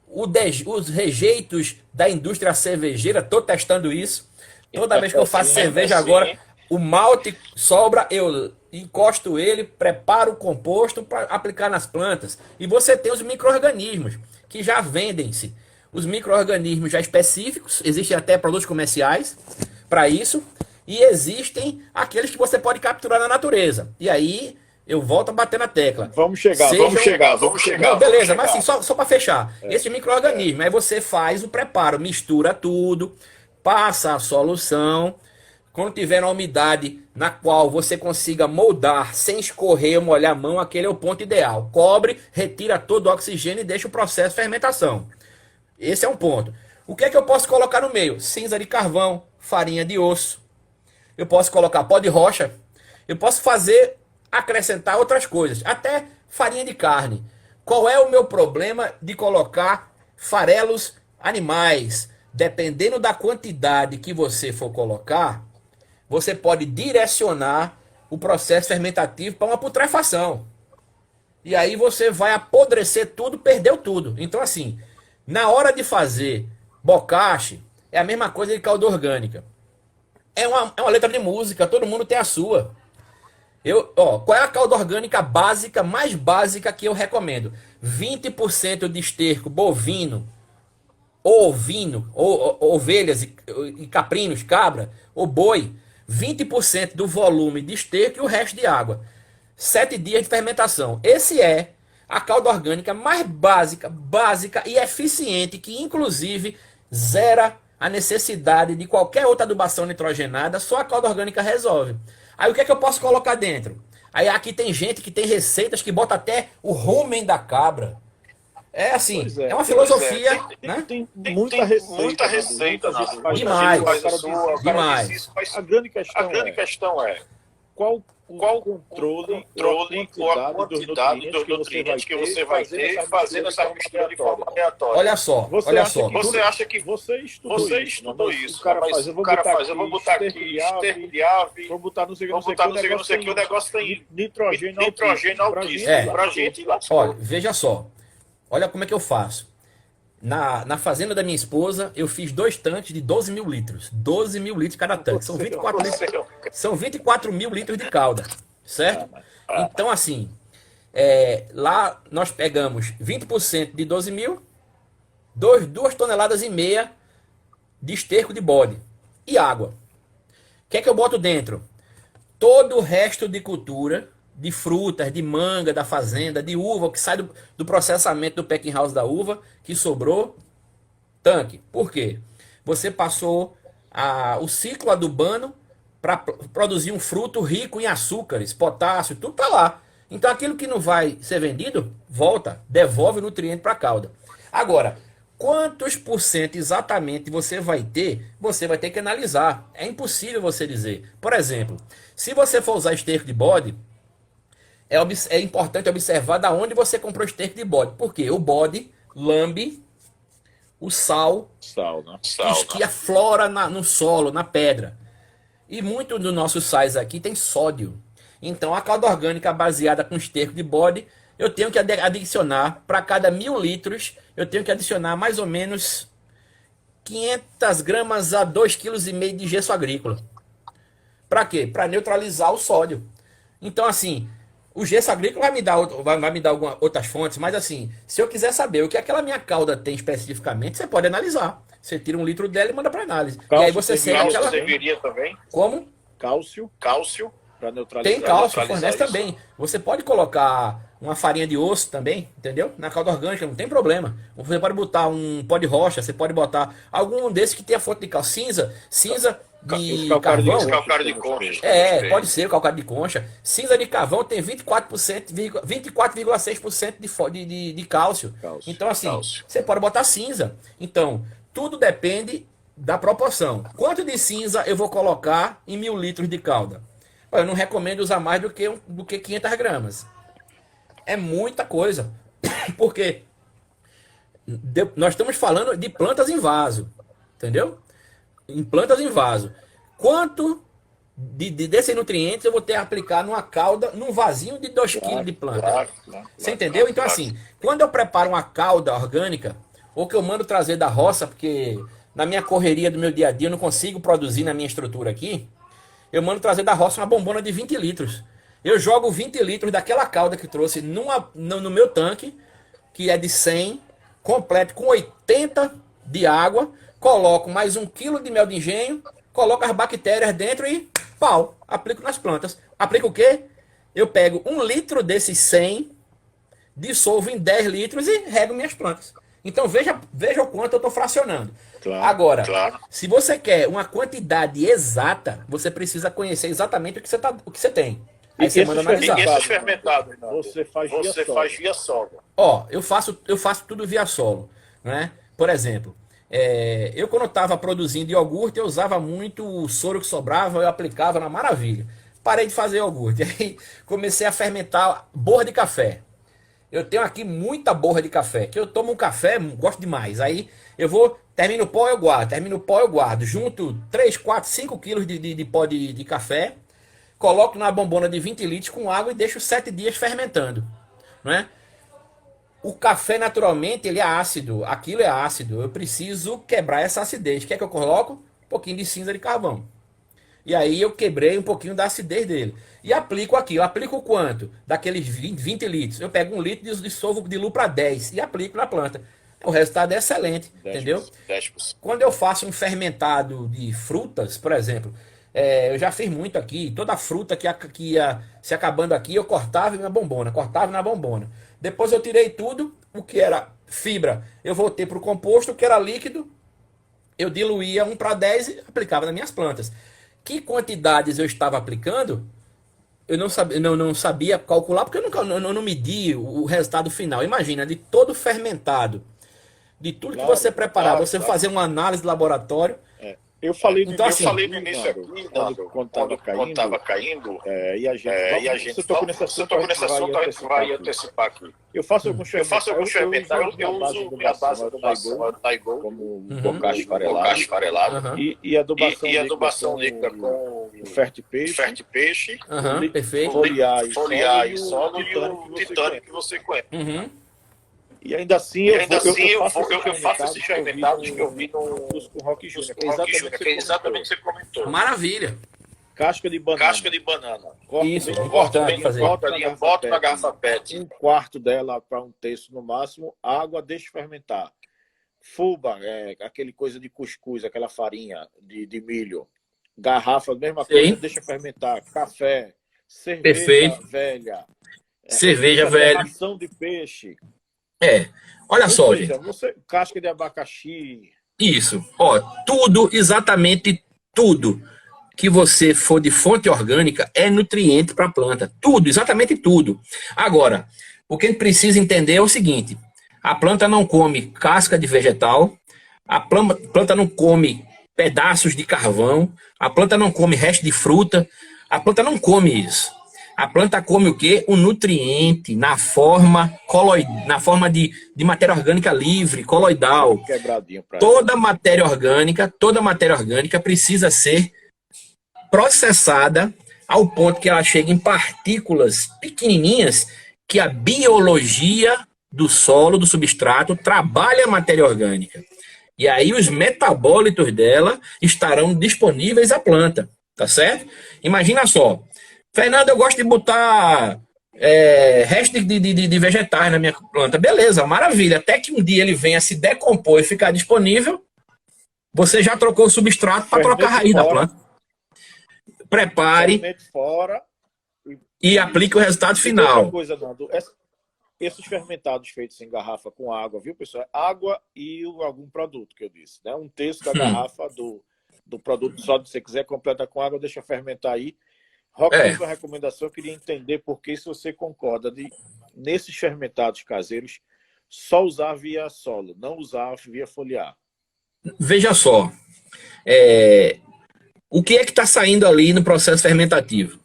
Os rejeitos da indústria cervejeira, estou testando isso. Toda vez que eu faço cerveja agora, o malte sobra, eu encosto ele, preparo o composto para aplicar nas plantas. E você tem os micro-organismos, que já vendem-se. Os micro-organismos já específicos, existem até produtos comerciais para isso. E existem aqueles que você pode capturar na natureza. E aí, eu volto a bater na tecla. Vamos chegar. Não, beleza, mas assim, só para fechar. Esse micro-organismo, aí você faz o preparo, mistura tudo, passa a solução. Quando tiver uma umidade na qual você consiga moldar sem escorrer ou molhar a mão, aquele é o ponto ideal. Cobre, retira todo o oxigênio e deixa o processo de fermentação. Esse é um ponto. O que é que eu posso colocar no meio? Cinza de carvão, farinha de osso. Eu posso colocar pó de rocha. Eu posso acrescentar outras coisas. Até farinha de carne. Qual é o meu problema de colocar farelos animais? Dependendo da quantidade que você for colocar, você pode direcionar o processo fermentativo para uma putrefação. E aí você vai apodrecer tudo, perdeu tudo. Então, assim, na hora de fazer bokashi, é a mesma coisa de calda orgânica. É uma letra de música, todo mundo tem a sua. Qual é a calda orgânica básica, mais básica que eu recomendo? 20% de esterco bovino, ou ovino, ou ovelhas e caprinos, cabra, ou boi. 20% do volume de esterco e o resto de água. 7 dias de fermentação. Esse é a calda orgânica mais básica e eficiente, que inclusive zera a necessidade de qualquer outra adubação nitrogenada, só a calda orgânica resolve. Aí o que é que eu posso colocar dentro? Aí aqui tem gente que tem receitas que bota até o rumen da cabra. É assim, é uma filosofia, né? Tem muita receita. Demais. A grande questão é qual qual o controle ou a quantidade dos nutrientes que você vai ter fazendo essa mistura de forma aleatória. Olha só. Você acha que você estudou isso? O cara faz, eu vou botar aqui esterco de ave, vou botar não sei o que, o negócio tem nitrogênio altíssimo. Pra gente. Olha, veja só. Olha como é que eu faço. Na fazenda da minha esposa, eu fiz 2 tanques de 12 mil litros. 12 mil litros cada tanque. São 24 mil litros de calda. Certo? Então, assim, lá nós pegamos 20% de 12 mil, 2 toneladas e meia de esterco de bode e água. O que é que eu boto dentro? Todo o resto de cultura, de frutas, de manga, da fazenda, de uva, que sai do processamento do packing house da uva, que sobrou, tanque. Por quê? Você passou o ciclo adubando para produzir um fruto rico em açúcares, potássio, tudo tá lá. Então aquilo que não vai ser vendido, volta, devolve o nutriente para a cauda. Agora, quantos por cento exatamente você vai ter que analisar. É impossível você dizer. Por exemplo, se você for usar esterco de bode, é importante observar da onde você comprou esterco de bode. Porque o bode lambe o sal que aflora no solo, na pedra. E muito dos nossos sais aqui tem sódio. Então a calda orgânica baseada com esterco de bode, eu tenho que adicionar, para cada 1000 litros, eu tenho que adicionar mais ou menos 500 gramas a 2,5 kg de gesso agrícola. Para quê? Para neutralizar o sódio. Então assim, o gesso agrícola vai me dar algumas outras fontes, mas assim, se eu quiser saber o que aquela minha calda tem especificamente, você pode analisar. Você tira 1 litro dela e manda para análise. Cálcio, e aí você segue aquela... serviria também? Como? Cálcio para neutralizar. Tem cálcio, fornece também. Você pode colocar uma farinha de osso também, entendeu? Na calda orgânica, não tem problema. Você pode botar um pó de rocha, você pode botar algum desses que tem a fonte de cálcio. Cinza de carvão. Calcário de concha. Pode ser o calcário de concha. Cinza de carvão tem 24,6% de cálcio. Então, assim, você pode botar cinza. Então, tudo depende da proporção. Quanto de cinza eu vou colocar em 1000 litros de calda? Eu não recomendo usar mais do que 500 gramas. É muita coisa. Porque nós estamos falando de plantas em vaso. Entendeu? Em plantas em vaso. Quanto desses nutrientes eu vou ter que aplicar numa calda, num vasinho de 2 kg de planta? Você entendeu? Então, assim, quando eu preparo uma calda orgânica, ou que eu mando trazer da roça, porque na minha correria do meu dia a dia eu não consigo produzir na minha estrutura aqui, eu mando trazer da roça uma bombona de 20 litros. Eu jogo 20 litros daquela calda que trouxe no meu tanque, que é de 100, completo com 80 de água, coloco mais 1 kg de mel de engenho, coloco as bactérias dentro e pau, aplico nas plantas. Aplico o quê? Eu pego 1 litro desses 100, dissolvo em 10 litros e rego minhas plantas. Então veja o quanto eu estou fracionando. Agora, se você quer uma quantidade exata, você precisa conhecer exatamente o que você tem. Aí você manda analisar. Esses fermentados, você faz via solo. Eu faço tudo via solo, né? Por exemplo, eu quando estava produzindo iogurte, eu usava muito o soro que sobrava, eu aplicava na maravilha. Parei de fazer iogurte. Aí comecei a fermentar borra de café. Eu tenho aqui muita borra de café, que eu tomo um café, gosto demais. Aí eu vou, termino o pó, eu guardo. Junto 3, 4, 5 quilos de pó de café, coloco na bombona de 20 litros com água e deixo 7 dias fermentando, não é? O café, naturalmente, ele é ácido. Aquilo é ácido. Eu preciso quebrar essa acidez. O que é que eu coloco? Um pouquinho de cinza de carvão. E aí eu quebrei um pouquinho da acidez dele. E aplico aqui. Eu aplico quanto? Daqueles 20 litros. Eu pego 1 litro e dissolvo de para 10 e aplico na planta. O resultado é excelente, 10%, entendeu? 10%. Quando eu faço um fermentado de frutas, por exemplo, eu já fiz muito aqui. Toda fruta que ia se acabando aqui, eu cortava na bombona. Depois eu tirei tudo, o que era fibra, eu voltei para o composto, o que era líquido, eu diluía 1 para 10 e aplicava nas minhas plantas. Que quantidades eu estava aplicando, eu não sabia calcular, porque eu não medi o resultado final. Imagina, de todo fermentado, de tudo que você preparar, você fazer uma análise de laboratório. Eu falei no Então, início, assim, Nando, quando estava caindo, e a gente, você tocou nesse assunto, a gente vai antecipar aqui. Eu faço alguns fermentados, eu uso a base do adubação Taigo, como bocache farelado, e adubação líquida com o ferte-peixe, perfeito. foliar e solo e o titânio que você conhece. E ainda assim, eu faço esses fermentados que eu vi no Rock Júnior, que é exatamente o que você comentou. Maravilha. Casca de banana. Isso, importante fazer. Bota na garrafa PET. Um quarto dela para um terço no máximo. Água, deixa fermentar. Fubá, aquele coisa de cuscuz, aquela farinha de milho. Garrafa, mesma coisa, deixa fermentar. Café, cerveja velha. Cerveja velha. Ração de peixe. Olha só, gente. Casca de abacaxi. Isso. Ó, tudo, exatamente tudo que você for de fonte orgânica é nutriente para a planta. Tudo, exatamente tudo. Agora, o que a gente precisa entender é o seguinte: a planta não come casca de vegetal, a planta não come pedaços de carvão, a planta não come resto de fruta, a planta não come isso. A planta come o quê? O nutriente na forma de matéria orgânica livre, coloidal. Toda matéria orgânica precisa ser processada ao ponto que ela chega em partículas pequenininhas que a biologia do solo, do substrato, trabalha a matéria orgânica. E aí os metabólitos dela estarão disponíveis à planta, tá certo? Imagina só. Fernando, eu gosto de botar resto de vegetais na minha planta. Beleza, maravilha. Até que um dia ele venha se decompor e ficar disponível, você já trocou o substrato para trocar a raiz da planta. Prepare e aplique o resultado final. Outra coisa, Nando, esses fermentados feitos em garrafa com água, viu, pessoal? Água e algum produto que eu disse, né? Um terço da garrafa do produto só, se você quiser completar com água, deixa fermentar aí. Rock, uma recomendação, eu queria entender por que, se você concorda nesses fermentados caseiros, só usar via solo, não usar via foliar. Veja só, o que é que está saindo ali no processo fermentativo?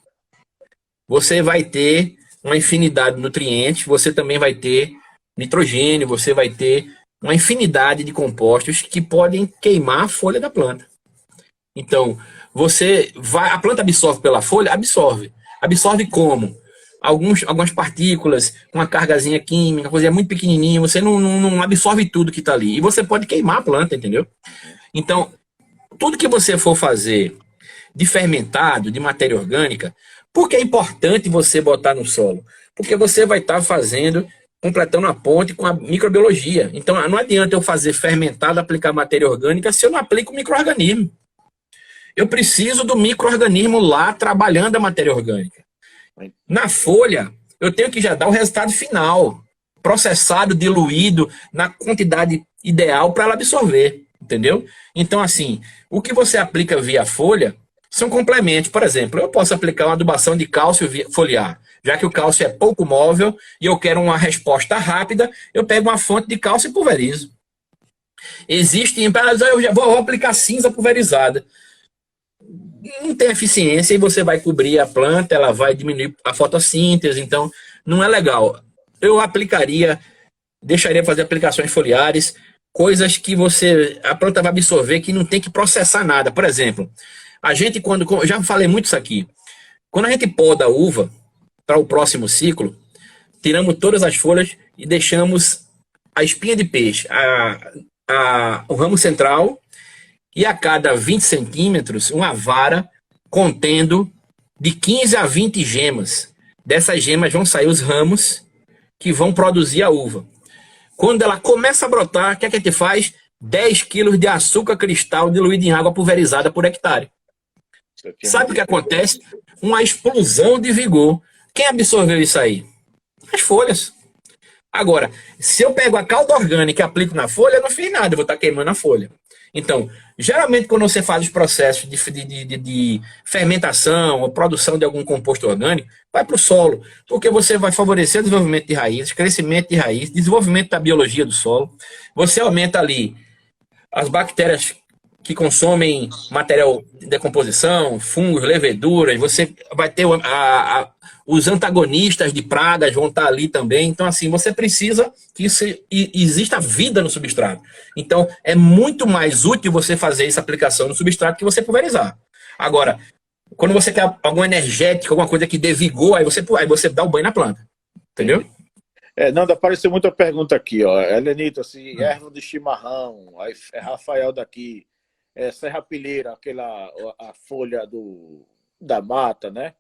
Você vai ter uma infinidade de nutrientes, você também vai ter nitrogênio, você vai ter uma infinidade de compostos que podem queimar a folha da planta. Então, a planta absorve pela folha? Absorve. Absorve como? Algumas partículas, uma cargazinha química, coisa muito pequenininha, você não absorve tudo que está ali. E você pode queimar a planta, entendeu? Então, tudo que você for fazer de fermentado, de matéria orgânica, por que é importante você botar no solo? Porque você vai estar completando a ponte com a microbiologia. Então, não adianta eu fazer fermentado, aplicar matéria orgânica, se eu não aplico o micro-organismo. Eu preciso do micro-organismo lá trabalhando a matéria orgânica. Na folha, eu tenho que já dar o resultado final, processado, diluído, na quantidade ideal para ela absorver, entendeu? Então, assim, o que você aplica via folha são complementos. Por exemplo, eu posso aplicar uma adubação de cálcio foliar, já que o cálcio é pouco móvel e eu quero uma resposta rápida, eu pego uma fonte de cálcio e pulverizo. Existem empresas, eu já vou aplicar cinza pulverizada. Não tem eficiência e você vai cobrir a planta, ela vai diminuir a fotossíntese, então não é legal. Eu deixaria fazer aplicações foliares, coisas que a planta vai absorver, que não tem que processar nada. Por exemplo, a gente já falei muito isso aqui, quando a gente poda a uva para o próximo ciclo, tiramos todas as folhas e deixamos a espinha de peixe, o ramo central, e a cada 20 centímetros, uma vara contendo de 15 a 20 gemas. Dessas gemas vão sair os ramos que vão produzir a uva. Quando ela começa a brotar, o que a gente faz? 10 quilos de açúcar cristal diluído em água pulverizada por hectare. Sabe o que acontece? Uma explosão de vigor. Quem absorveu isso aí? As folhas. Agora, se eu pego a calda orgânica e aplico na folha, eu não fiz nada, eu vou estar queimando a folha. Então, geralmente quando você faz os processos de fermentação ou produção de algum composto orgânico, vai para o solo, porque você vai favorecer o desenvolvimento de raízes, crescimento de raiz, desenvolvimento da biologia do solo, você aumenta ali as bactérias que consomem material de decomposição, fungos, leveduras, você vai ter os antagonistas de pragas vão estar ali também. Então, assim, você precisa que exista vida no substrato. Então, é muito mais útil você fazer essa aplicação no substrato que você pulverizar. Agora, quando você quer algum energético, alguma coisa que dê vigor, aí você dá o banho na planta. Entendeu? Nanda, apareceu muita pergunta aqui, ó. Helenita, assim, erva de chimarrão, aí é Rafael daqui, serrapilheira, a folha da mata, né?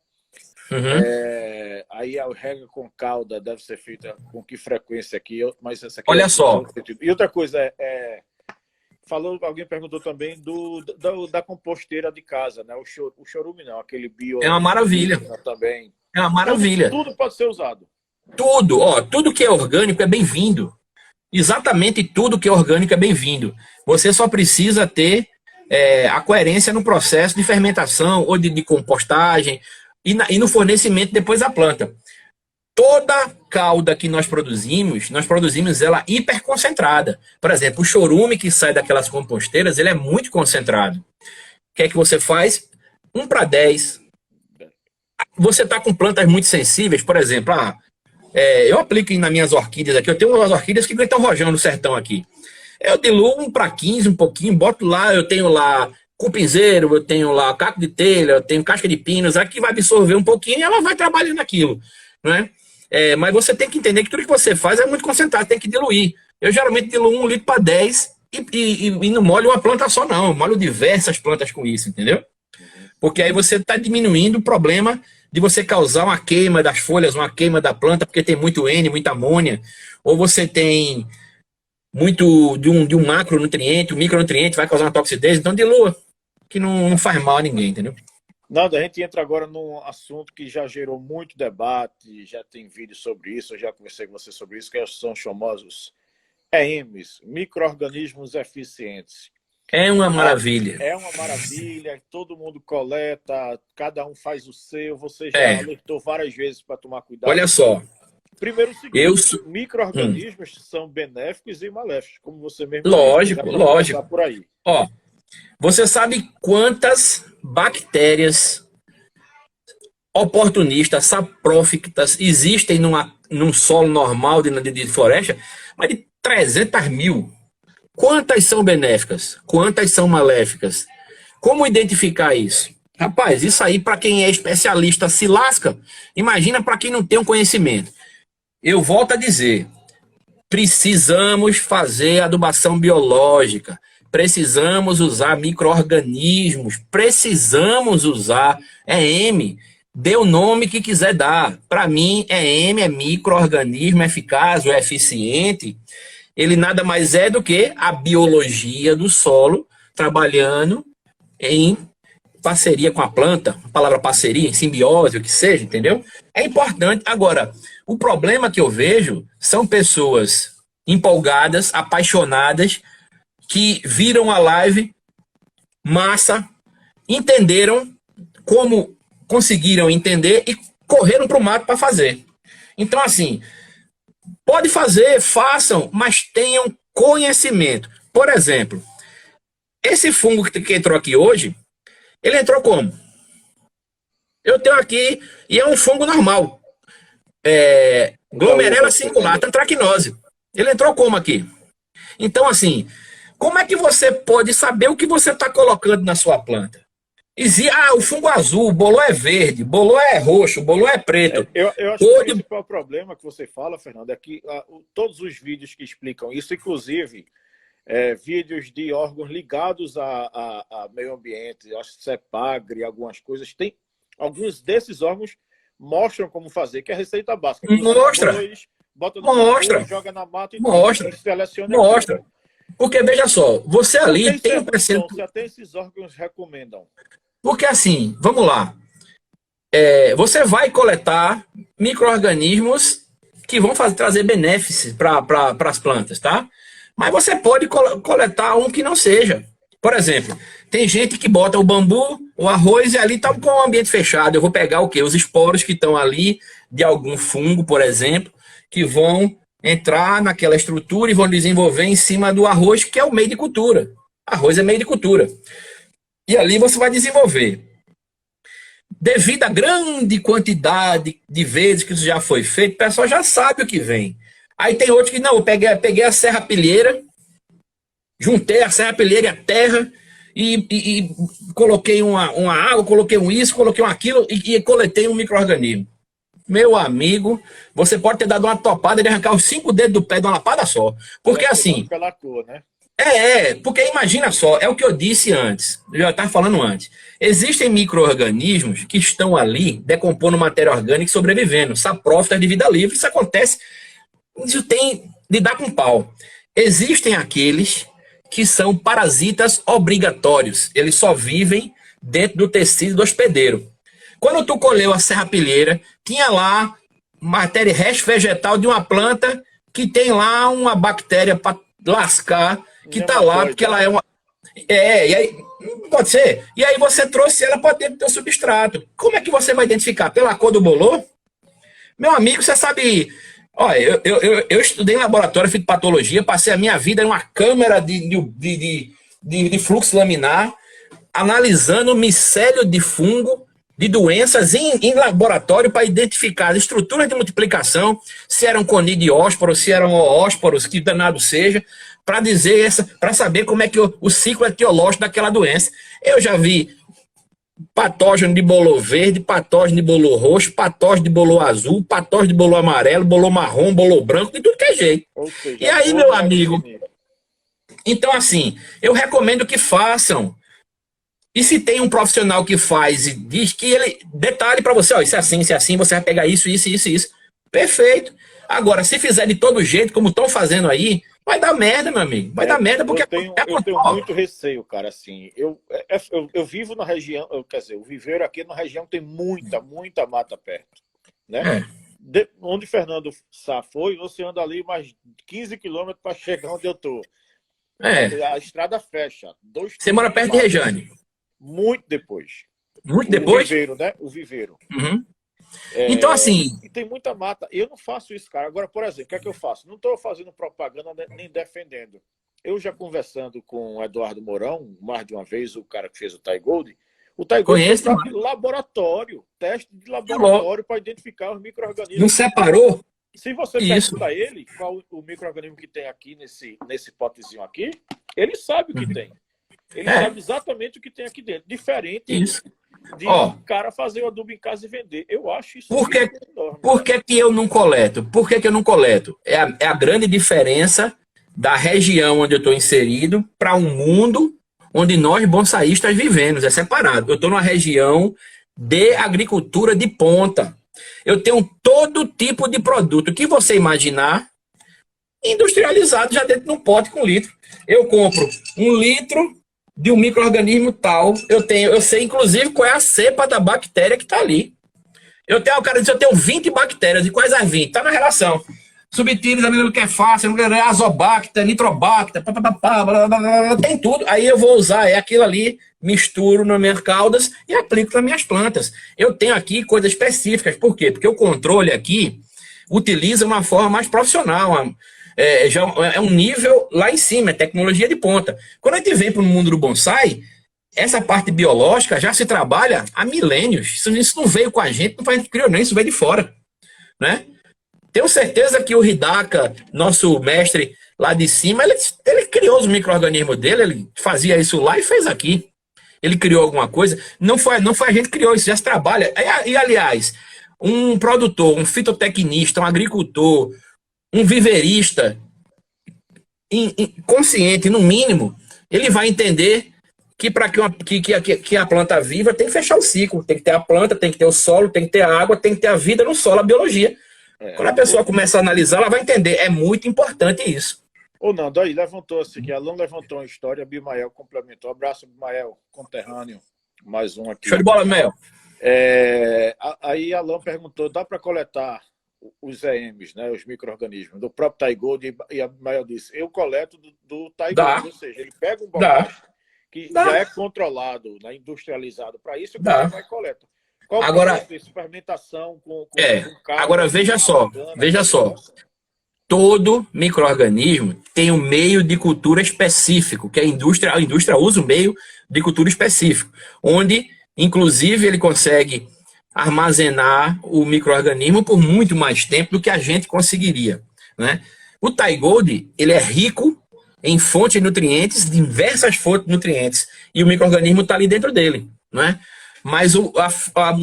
Uhum. Aí a rega com cauda deve ser feita com que frequência aqui? Mas essa aqui Olha só. E outra coisa, alguém perguntou também da composteira de casa, né? O chorume não, aquele bio. É uma maravilha. Também. É uma maravilha. Tudo pode ser usado. Tudo que é orgânico é bem-vindo. Exatamente tudo que é orgânico é bem-vindo. Você só precisa ter a coerência no processo de fermentação ou de compostagem e no fornecimento depois da planta. Toda calda que nós produzimos ela hiperconcentrada. Por exemplo, o chorume que sai daquelas composteiras, ele é muito concentrado. O que é que você faz? 1:10. Você está com plantas muito sensíveis, por exemplo, eu aplico nas minhas orquídeas aqui, eu tenho umas orquídeas que estão rojão no sertão aqui. Eu diluo 1:15, um pouquinho, boto lá, eu tenho lá cupinzeiro, eu tenho lá caco de telha, eu tenho casca de pinos, aqui vai absorver um pouquinho e ela vai trabalhando aquilo, né? Mas você tem que entender que tudo que você faz é muito concentrado, tem que diluir. Eu geralmente diluo 1 litro para 10 e não molho uma planta só não, eu molho diversas plantas com isso, entendeu? Porque aí você está diminuindo o problema de você causar uma queima das folhas, uma queima da planta, porque tem muito N, muita amônia, ou você tem muito de um macronutriente, o micronutriente vai causar uma toxidez, então dilua, que não faz mal a ninguém, entendeu? Nada, a gente entra agora num assunto que já gerou muito debate, já tem vídeo sobre isso, eu já conversei com você sobre isso, que são os famosos EMs, micro-organismos eficientes. É uma maravilha. É uma maravilha, todo mundo coleta, cada um faz o seu, você já alertou várias vezes para tomar cuidado. Olha só. Primeiro o seguinte, micro-organismos são benéficos e maléficos, como você mesmo lógico. por aí. Ó, você sabe quantas bactérias oportunistas, saprófitas existem num solo normal de floresta? Mais de 300 mil. Quantas são benéficas? Quantas são maléficas? Como identificar isso? Rapaz, isso aí para quem é especialista se lasca. Imagina para quem não tem um conhecimento. Eu volto a dizer, precisamos fazer adubação biológica, precisamos usar micro-organismos, precisamos usar EM, dê o nome que quiser dar. Para mim, EM é micro-organismo eficaz ou eficiente. Ele nada mais é do que a biologia do solo trabalhando em parceria com a planta, a palavra parceria, em simbiose, o que seja, entendeu? É importante. Agora, o problema que eu vejo são pessoas empolgadas, apaixonadas, que viram a live, massa, entenderam como conseguiram entender e correram para o mato para fazer. Então, assim, pode fazer, façam, mas tenham conhecimento. Por exemplo, esse fungo que entrou aqui hoje, ele entrou como? Eu tenho aqui, e é um fungo normal. Glomerella cingular, antracnose. Ele entrou como aqui? Então, assim, como é que você pode saber o que você está colocando na sua planta? O fungo azul, o bolô é verde, o bolô é roxo, o bolô é preto. Eu acho que o principal problema que você fala, Fernando, é que todos os vídeos que explicam isso, inclusive vídeos de órgãos ligados a meio ambiente, acho que CEPAGRE, algumas coisas, tem alguns desses órgãos mostram como fazer, que é a receita básica. Mostra. Bota no arroz, joga na mata e seleciona. Mostra. Porque, veja só, você ali tem um percentual. Se até esses órgãos recomendam. Porque, assim, vamos lá. Você vai coletar micro-organismos que vão trazer benefícios para as plantas, tá? Mas você pode coletar um que não seja. Por exemplo, tem gente que bota o bambu, o arroz e ali está com o ambiente fechado. Eu vou pegar o quê? Os esporos que estão ali de algum fungo, por exemplo, que vão entrar naquela estrutura e vão desenvolver em cima do arroz, que é o meio de cultura. Arroz é meio de cultura. E ali você vai desenvolver. Devido à grande quantidade de vezes que isso já foi feito, o pessoal já sabe o que vem. Aí tem outros que não, eu peguei a serrapilheira, juntei a serrapilheira e a terra e coloquei uma água, coloquei um isso, coloquei um aquilo e coletei um micro-organismo. Meu amigo, você pode ter dado uma topada de arrancar os 5 dedos do pé de uma lapada só. Porque assim... Pela cor, né? Porque imagina só, é o que eu disse antes, eu já estava falando antes. Existem micro-organismos que estão ali decompondo matéria orgânica e sobrevivendo, saprófitas de vida livre. Isso acontece, isso tem de dar com pau. Existem aqueles que são parasitas obrigatórios, eles só vivem dentro do tecido do hospedeiro. Quando tu colheu a serrapilheira, tinha lá matéria resto vegetal de uma planta que tem lá uma bactéria para lascar, que está lá, porque ela é uma... e aí, pode ser. E aí você trouxe ela para dentro do teu substrato. Como é que você vai identificar? Pela cor do bolor? Meu amigo, você sabe... Olha, eu estudei em laboratório de fitopatologia, passei a minha vida em uma câmara de fluxo laminar, analisando micélio de fungo, de doenças em laboratório para identificar as estruturas de multiplicação, se eram conidiósporos, se eram oósporos, que danado seja, para dizer para saber como é que o ciclo etiológico daquela doença. Eu já vi patógeno de bolor verde, patógeno de bolor roxo, patógeno de bolor azul, patógeno de bolor amarelo, bolor marrom, bolor branco, de tudo que é jeito. Seja, e aí, meu amigo, então assim, eu recomendo que façam. E se tem um profissional que faz e diz que ele detalhe para você, ó, isso é assim, você vai pegar isso. Perfeito. Agora, se fizer de todo jeito, como estão fazendo aí, vai dar merda, meu amigo. Vai dar merda porque... Eu tenho muito receio, cara, assim. Eu vivo na região, quer dizer, o viveiro aqui na região tem muita mata perto, né? Onde Fernando Sá foi, você anda ali mais 15 quilômetros para chegar onde eu tô. A estrada fecha. Você mora perto de Rejane? Muito depois. Muito depois? O viveiro, né? O viveiro. Uhum. Então, assim... E tem muita mata. Eu não faço isso, cara. Agora, por exemplo, o que é que eu faço? Não estou fazendo propaganda nem defendendo. Eu já conversando com o Eduardo Mourão, mais de uma vez, o cara que fez o Thai Gold, o Thai Gold fez laboratório, teste de laboratório para identificar os micro-organismos. Não separou? Se você pergunta a ele qual o micro-organismo que tem aqui nesse potezinho aqui, ele sabe o que tem. Ele sabe exatamente o que tem aqui dentro. Diferente de um cara fazer o adubo em casa e vender. Eu acho isso enorme. Por que eu não coleto? Por que eu não coleto? É a grande diferença da região onde eu estou inserido para um mundo onde nós bonsaístas vivemos. É separado. Eu estou numa região de agricultura de ponta. Eu tenho todo tipo de produto que você imaginar industrializado já dentro de um pote com litro. Eu compro 1 litro de um micro-organismo tal, eu sei inclusive qual é a cepa da bactéria que está ali. O cara diz, eu tenho 20 bactérias, e quais as 20? Está na relação. Subtilis, amigo que é fácil, azobacter, nitrobacter, tem tudo. Aí eu vou usar aquilo ali, misturo nas minhas caudas e aplico nas minhas plantas. Eu tenho aqui coisas específicas. Por quê? Porque o controle aqui utiliza uma forma mais profissional, já é um nível lá em cima, é tecnologia de ponta. Quando a gente vem para o mundo do bonsai, essa parte biológica já se trabalha há milênios. Isso não veio com a gente, não foi a gente que criou, nem isso veio de fora, né? Tenho certeza que o Hidaka, nosso mestre lá de cima, ele criou os micro-organismos dele, ele fazia isso lá e fez aqui. Ele criou alguma coisa. Não foi a gente que criou isso, já se trabalha. E aliás, um produtor, um fitotecnista, um agricultor, um viverista consciente, no mínimo, ele vai entender que para que a planta viva tem que fechar o ciclo. Tem que ter a planta, tem que ter o solo, tem que ter a água, tem que ter a vida no solo, a biologia. Quando a pessoa começa a analisar, ela vai entender. É muito importante isso. Ô, Nando, aí levantou assim, que Alan levantou uma história, Bimael complementou. Abraço, Bimael, conterrâneo. Mais um aqui. Show de bola, Mel. Aí Alan perguntou, dá para coletar os EMs, né, os micro-organismos, do próprio Thai Gold, e a Bimael disse, eu coleto do Thai Gold, ou seja, ele pega um bocado que já é controlado, né, industrializado para isso, e vai e coleta. Qual agora, é a fermentação com agora veja só. todo micro-organismo tem um meio de cultura específico, que a indústria usa um meio de cultura específico, onde, inclusive, ele consegue armazenar o micro-organismo por muito mais tempo do que a gente conseguiria, né? O Thai Gold, ele é rico em fontes de nutrientes, diversas fontes de nutrientes, e o micro-organismo está ali dentro dele, né? Mas o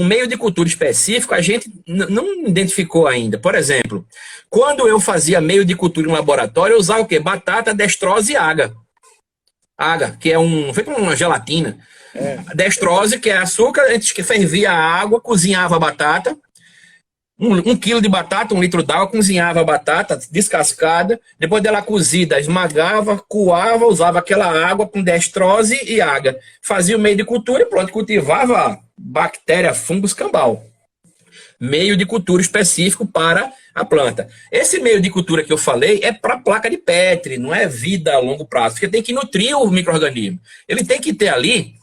meio de cultura específico a gente não identificou ainda. Por exemplo, quando eu fazia meio de cultura em laboratório, eu usava o quê? Batata, destrose e agar. Agar, que é feito uma gelatina. Destrose, que é açúcar, a gente fervia a água, cozinhava a batata, 1 quilo de batata, 1 litro d'água, cozinhava a batata descascada, depois dela cozida, esmagava, coava, usava aquela água com destrose e agar. Fazia o meio de cultura e pronto, cultivava bactéria, fungos, cambal. Meio de cultura específico para a planta. Esse meio de cultura que eu falei é para placa de Petri, não é vida a longo prazo, porque tem que nutrir o micro-organismo. Ele tem que ter ali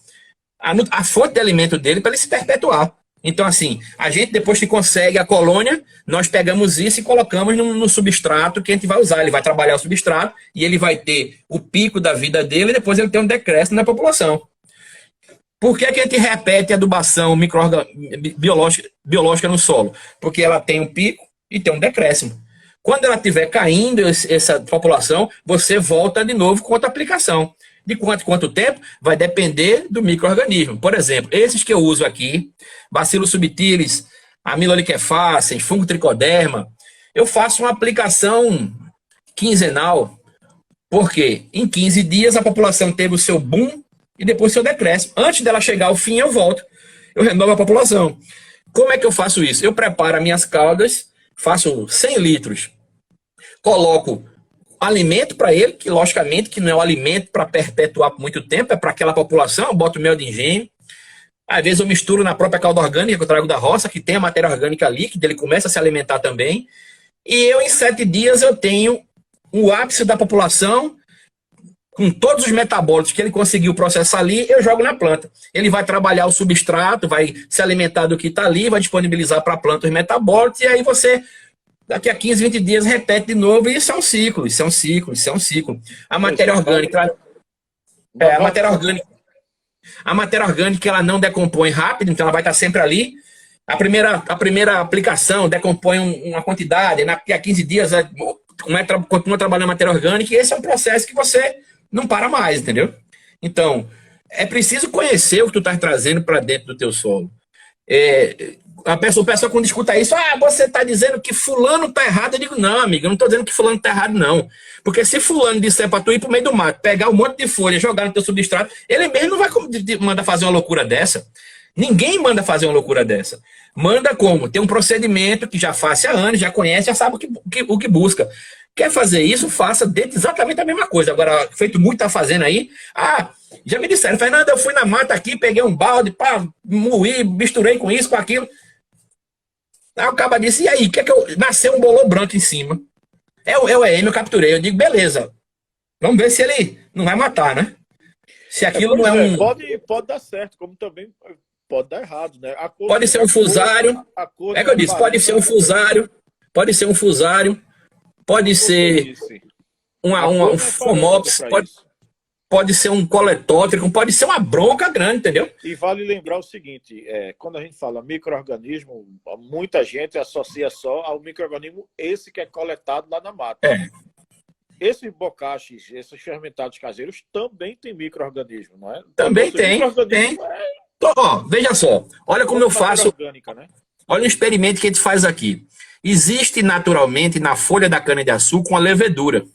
a fonte de alimento dele para ele se perpetuar. Então, assim, a gente, depois que consegue a colônia, nós pegamos isso e colocamos no substrato que a gente vai usar. Ele vai trabalhar o substrato e ele vai ter o pico da vida dele e depois ele tem um decréscimo na população. Por que a gente repete a adubação biológica no solo? Porque ela tem um pico e tem um decréscimo. Quando ela estiver caindo, essa população, você volta de novo com outra aplicação. De quanto tempo? Vai depender do micro-organismo. Por exemplo, esses que eu uso aqui, Bacillus subtilis, Amyloliquefaces, fungo tricoderma, eu faço uma aplicação quinzenal, porque em 15 dias a população teve o seu boom e depois o seu decréscimo. Antes dela chegar ao fim, eu volto. Eu renovo a população. Como é que eu faço isso? Eu preparo as minhas caldas, faço 100 litros, coloco alimento para ele, que logicamente que não é um alimento para perpetuar por muito tempo, é para aquela população, eu boto mel de engenho. Às vezes eu misturo na própria calda orgânica que eu trago da roça, que tem a matéria orgânica líquida, ele começa a se alimentar também. E eu, em 7 dias, eu tenho o ápice da população, com todos os metabólitos que ele conseguiu processar ali, eu jogo na planta. Ele vai trabalhar o substrato, vai se alimentar do que está ali, vai disponibilizar para a planta os metabólitos, e aí você... Daqui a 15, 20 dias, repete de novo, e isso é um ciclo, isso é um ciclo, isso é um ciclo. A matéria orgânica... A matéria orgânica, ela não decompõe rápido, então ela vai estar sempre ali. A primeira aplicação decompõe uma quantidade, daqui a 15 dias continua trabalhando a matéria orgânica, e esse é um processo que você não para mais, entendeu? Então, é preciso conhecer o que tu estás trazendo para dentro do teu solo. O pessoal quando escuta isso, você está dizendo que fulano está errado. Eu digo, não, amigo, eu não estou dizendo que fulano está errado, não. Porque se fulano disser para tu ir para o meio do mato, pegar um monte de folha, jogar no teu substrato, ele mesmo não vai mandar fazer uma loucura dessa. Ninguém manda fazer uma loucura dessa. Manda como? Tem um procedimento que já faz há anos, já conhece, já sabe o que busca. Quer fazer isso, faça exatamente a mesma coisa. Agora, feito muito está fazendo aí, já me disseram, Fernando, eu fui na mata aqui, peguei um balde, moí, misturei com isso, com aquilo. Aí o cara disse, e aí, nasceu um bolor branco em cima. É o EM, eu capturei. Eu digo, beleza, vamos ver se ele não vai matar, né? Se aquilo não é um... Pode dar certo, como também pode dar errado, né? Pode ser um fusário. É que eu disse, pode ser um fusário, pode ser um fusário, pode ser um fomops, pode ser um coletótrico, pode ser uma bronca grande, entendeu? E vale lembrar o seguinte, quando a gente fala micro-organismo, muita gente associa só ao micro-organismo esse que é coletado lá na mata. Esses bocaches, esses fermentados caseiros também tem micro-organismo, não é? Também tem. Veja só, olha como eu faço. Orgânica, né? Olha o experimento que a gente faz aqui. Existe naturalmente na folha da cana-de-açúcar uma levedura,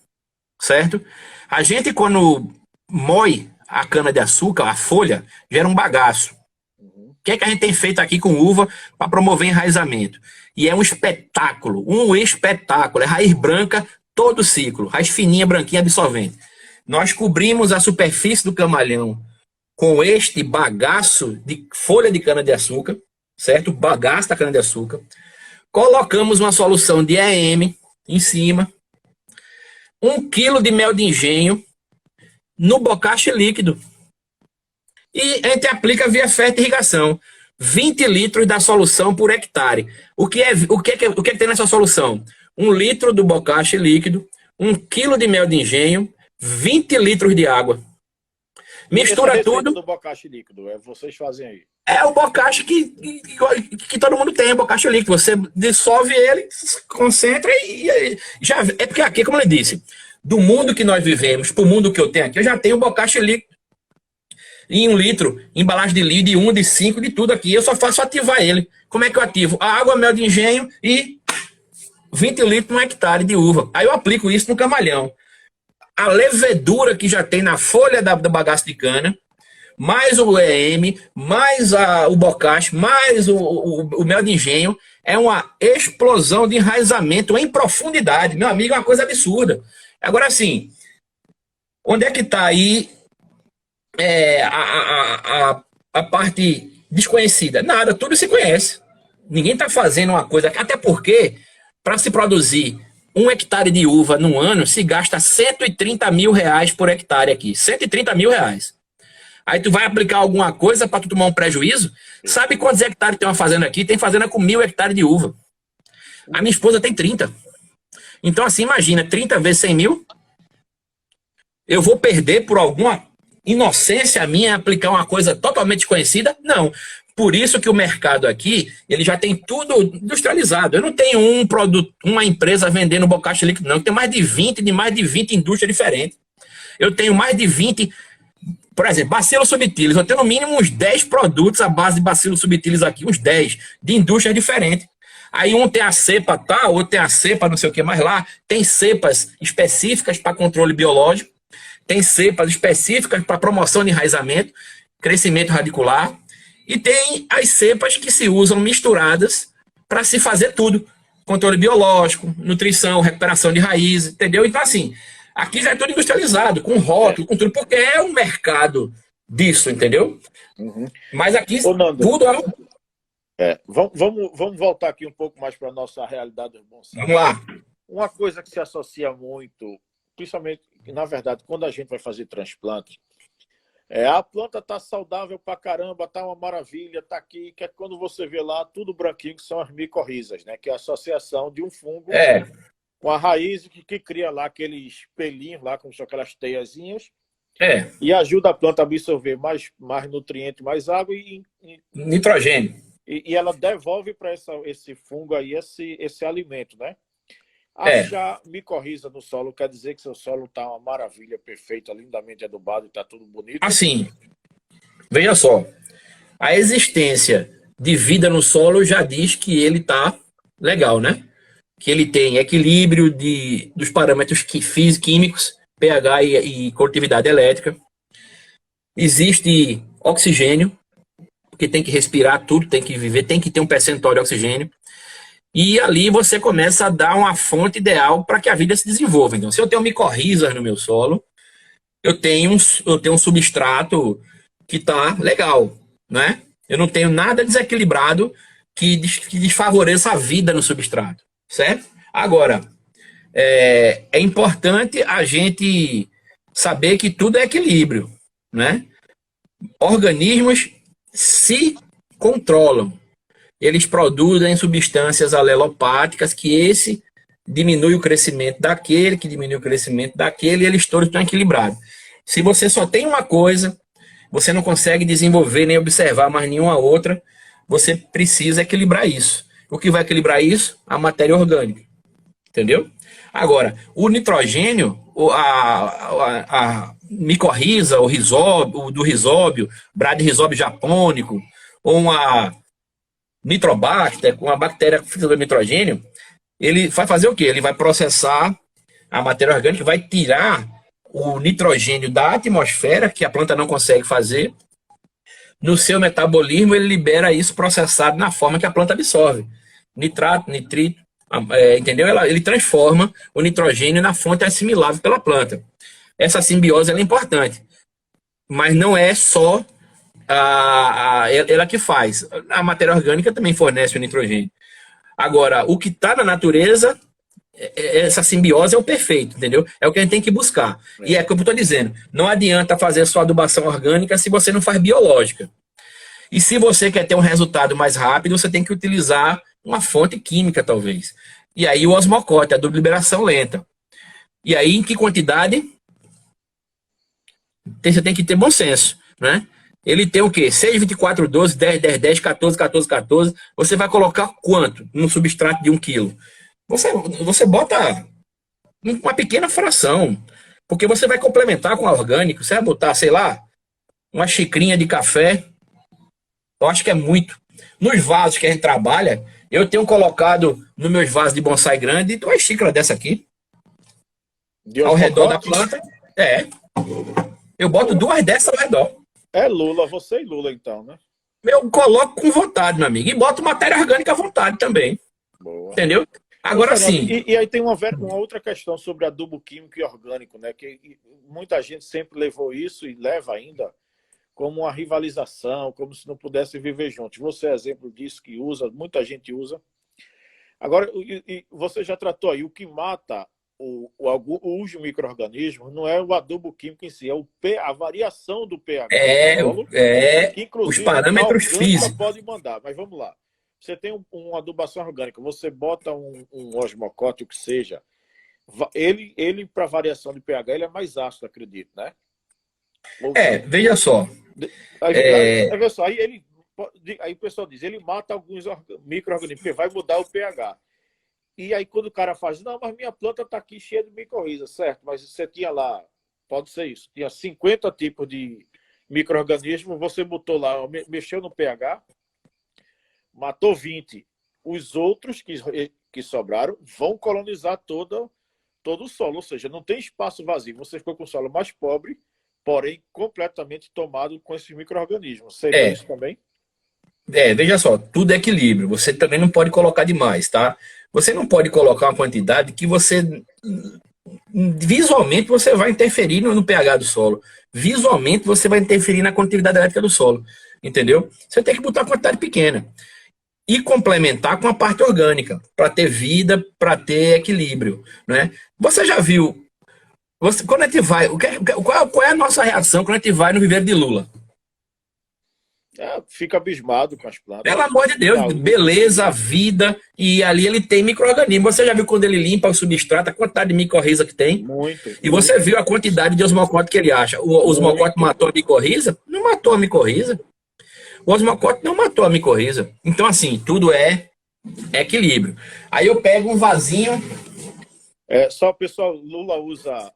certo? A gente, quando moe a cana-de-açúcar, a folha, gera um bagaço. O que é que a gente tem feito aqui com uva para promover enraizamento? E é um espetáculo, é raiz branca todo ciclo, raiz fininha, branquinha, absorvente. Nós cobrimos a superfície do camalhão com este bagaço de folha de cana-de-açúcar, certo? Bagaço da cana-de-açúcar. Colocamos uma solução de EM em cima, 1 quilo de mel de engenho no bocache líquido. E a gente aplica via fertirrigação. 20 litros da solução por hectare. O que tem nessa solução? 1 litro do bocashi líquido, 1 quilo de mel de engenho, 20 litros de água. Mistura tudo. Do bocashi líquido, vocês fazem aí. É o bocashi que todo mundo tem, o bocashi líquido. Você dissolve ele, concentra e já é porque aqui, como eu disse, do mundo que nós vivemos para o mundo que eu tenho aqui, eu já tenho o bocashi líquido em 1 litro, embalagem de litro, de 1, de 5, de tudo aqui. Eu só faço ativar ele. Como é que eu ativo? A água, mel de engenho e 20 litros no hectare de uva. Aí eu aplico isso no camalhão. A levedura que já tem na folha da bagaço de cana, mais o EM, mais o bocashi, mais o mel de engenho, é uma explosão de enraizamento em profundidade. Meu amigo, é uma coisa absurda. Agora, assim, onde é que está aí a parte desconhecida? Nada, tudo se conhece. Ninguém está fazendo uma coisa... Até porque, para se produzir 1 hectare de uva no ano, se gasta R$130 mil por hectare aqui. R$130 mil. Aí tu vai aplicar alguma coisa para tu tomar um prejuízo? Sabe quantos hectares tem uma fazenda aqui? Tem fazenda com 1.000 hectares de uva. A minha esposa tem 30. Então assim, imagina, 30 vezes 100 mil. Eu vou perder por alguma inocência minha aplicar uma coisa totalmente desconhecida? Não. Por isso que o mercado aqui, ele já tem tudo industrializado. Eu não tenho um produto, uma empresa vendendo bocashi líquido, não. Eu tenho mais de 20 indústrias diferentes. Eu tenho mais de 20... Por exemplo, Bacillus subtilis, eu tenho no mínimo uns 10 produtos à base de Bacillus subtilis aqui, uns 10, de indústrias diferentes. Aí um tem a cepa tal, outro tem a cepa não sei o que mais lá, tem cepas específicas para controle biológico, tem cepas específicas para promoção de enraizamento, crescimento radicular, e tem as cepas que se usam misturadas para se fazer tudo, controle biológico, nutrição, recuperação de raiz, entendeu? Então assim... Aqui já é tudo industrializado, com rótulo, com tudo, porque é um mercado disso, entendeu? Uhum. Mas aqui Nando, tudo vamos voltar aqui um pouco mais para a nossa realidade dos bonsais. Vamos lá. Uma coisa que se associa muito, principalmente, na verdade, quando a gente vai fazer transplante, a planta está saudável pra caramba, tá uma maravilha, tá aqui, que é quando você vê lá, tudo branquinho, que são as micorrizas, né? Que é a associação de um fungo... com a raiz que cria lá aqueles pelinhos lá, como são aquelas teiazinhas, e ajuda a planta a absorver mais nutrientes, mais água e nitrogênio. E ela devolve para esse fungo aí esse alimento, né? Achar micorriza no solo quer dizer que seu solo está uma maravilha, perfeita, lindamente adubado e está tudo bonito. Assim, veja só, a existência de vida no solo já diz que ele está legal, né? Que ele tem equilíbrio dos parâmetros químicos, pH e condutividade elétrica. Existe oxigênio, porque tem que respirar tudo, tem que viver, tem que ter um percentual de oxigênio. E ali você começa a dar uma fonte ideal para que a vida se desenvolva. Então, se eu tenho micorrizas no meu solo, eu tenho um substrato que está legal, né? Eu não tenho nada desequilibrado que desfavoreça a vida no substrato. Certo? Agora, é importante a gente saber que tudo é equilíbrio, né? Organismos se controlam. Eles produzem substâncias alelopáticas que esse diminui o crescimento daquele, que diminui o crescimento daquele, e eles todos estão equilibrados. Se você só tem uma coisa, você não consegue desenvolver nem observar mais nenhuma outra, você precisa equilibrar isso. O que vai equilibrar isso? A matéria orgânica. Entendeu? Agora, o nitrogênio, a micorriza, o do risóbio, bradyrhizóbio japônico, ou uma nitrobacter, uma bactéria fixadora de nitrogênio, ele vai fazer o quê? Ele vai processar a matéria orgânica, vai tirar o nitrogênio da atmosfera, que a planta não consegue fazer. No seu metabolismo, ele libera isso processado na forma que a planta absorve. Nitrato, nitrito, entendeu? Ele transforma o nitrogênio na fonte assimilável pela planta. Essa simbiose é importante, mas não é só ela que faz. A matéria orgânica também fornece o nitrogênio. Agora, o que está na natureza, essa simbiose é o perfeito, entendeu? É o que a gente tem que buscar. E é o que eu estou dizendo, não adianta fazer sua adubação orgânica se você não faz biológica. E se você quer ter um resultado mais rápido, você tem que utilizar uma fonte química, talvez. E aí o osmocote, adubo de liberação lenta. E aí em que quantidade? Você tem que ter bom senso, né? Ele tem o quê? 6, 24, 12, 10, 10, 10, 14, 14, 14. Você vai colocar quanto num substrato de 1 quilo? Você bota uma pequena fração, porque você vai complementar com a orgânico. Você vai botar, sei lá, uma xicrinha de café. Eu acho que é muito. Nos vasos que a gente trabalha, eu tenho colocado nos meus vasos de bonsai grande 2 xícaras dessa aqui. Ao redor da planta. Eu boto 2 dessas ao redor. É Lula, você e Lula então, né? Eu coloco com vontade, meu amigo. E boto matéria orgânica à vontade também. Boa. Entendeu? Agora sim. E aí tem uma outra questão sobre adubo químico e orgânico, né? Que muita gente sempre levou isso e leva ainda como uma rivalização, como se não pudesse viver juntos. Você é exemplo disso que usa, muita gente usa. Agora, você já tratou aí, o que mata os micro-organismos não é o adubo químico em si, é a variação do pH do solo, que, inclusive, os parâmetros físicos. Pode mandar, mas vamos lá. Você tem uma adubação orgânica, você bota um osmocote, o que seja, ele para variação de pH, ele é mais ácido, acredito, né? Veja só. Aí o pessoal diz, ele mata alguns micro-organismos, porque vai mudar o pH. E aí quando o cara faz, não, mas minha planta está aqui cheia de micorriza, certo? Mas você tinha lá, pode ser isso, tinha 50 tipos de micro-organismos, você botou lá, mexeu no pH, matou 20. Os outros que sobraram vão colonizar todo o solo, ou seja, não tem espaço vazio. Você ficou com o solo mais pobre, porém completamente tomado com esses micro-organismos. Seria isso também? Veja só, tudo é equilíbrio. Você também não pode colocar demais, tá? Você não pode colocar uma quantidade que você visualmente você vai interferir no pH do solo. Visualmente você vai interferir na condutividade elétrica do solo, entendeu? Você tem que botar uma quantidade pequena e complementar com a parte orgânica para ter vida, para ter equilíbrio, né? Você já viu? Quando a gente vai, qual é a nossa reação quando a gente vai no viveiro de Lula? Fica abismado com as plantas. Pelo amor de Deus, beleza, vida, e ali ele tem micro-organismos. Você já viu quando ele limpa o substrato, a quantidade de micorriza que tem? Muito. E você viu a quantidade de osmocote que ele acha. O osmocote matou a micorriza? Não matou a micorriza. O osmocote não matou a micorriza. Então, assim, tudo é equilíbrio. Aí eu pego um vasinho. Só, pessoal, Lula usa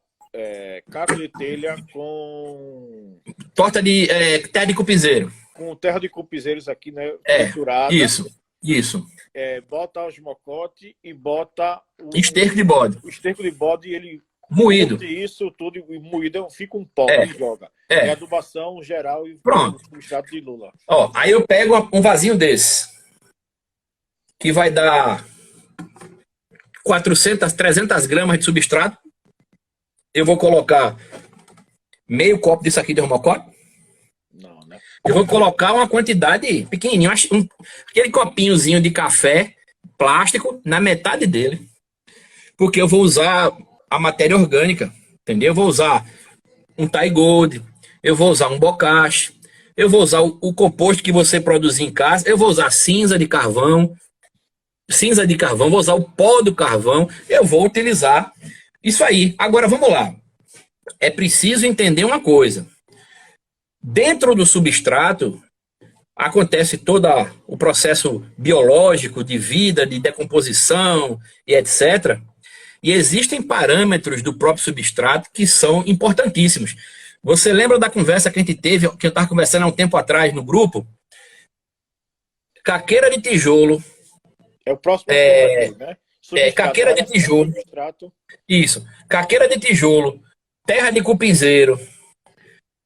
caco de telha com... Torta de terra de cupizeiro. Com terra de cupizeiros aqui, né? Triturada. Isso. Bota osmocote e bota... Esterco de bode. O esterco de bode e ele... Moído. Isso tudo, e moído, fica um pó, e joga. É adubação geral e pronto. O substrato de Lula. Ó, aí eu pego um vasinho desse, que vai dar 400, 300 gramas de substrato. Eu vou colocar meio copo disso aqui de osmocote. Não, né? Eu vou colocar uma quantidade pequenininha, aquele copinhozinho de café plástico na metade dele. Porque eu vou usar a matéria orgânica, entendeu? Eu vou usar um Thai Gold, eu vou usar um bocashi, eu vou usar o composto que você produz em casa, eu vou usar cinza de carvão, vou usar o pó do carvão, eu vou utilizar isso aí. Agora, vamos lá. É preciso entender uma coisa. Dentro do substrato, acontece todo o processo biológico de vida, de decomposição e etc., e existem parâmetros do próprio substrato que são importantíssimos. Você lembra da conversa que a gente teve, que eu estava conversando há um tempo atrás no grupo? Caqueira de tijolo. É o próximo aqui, né? Caqueira de tijolo. Substrato. Isso. Caqueira de tijolo, terra de cupizeiro,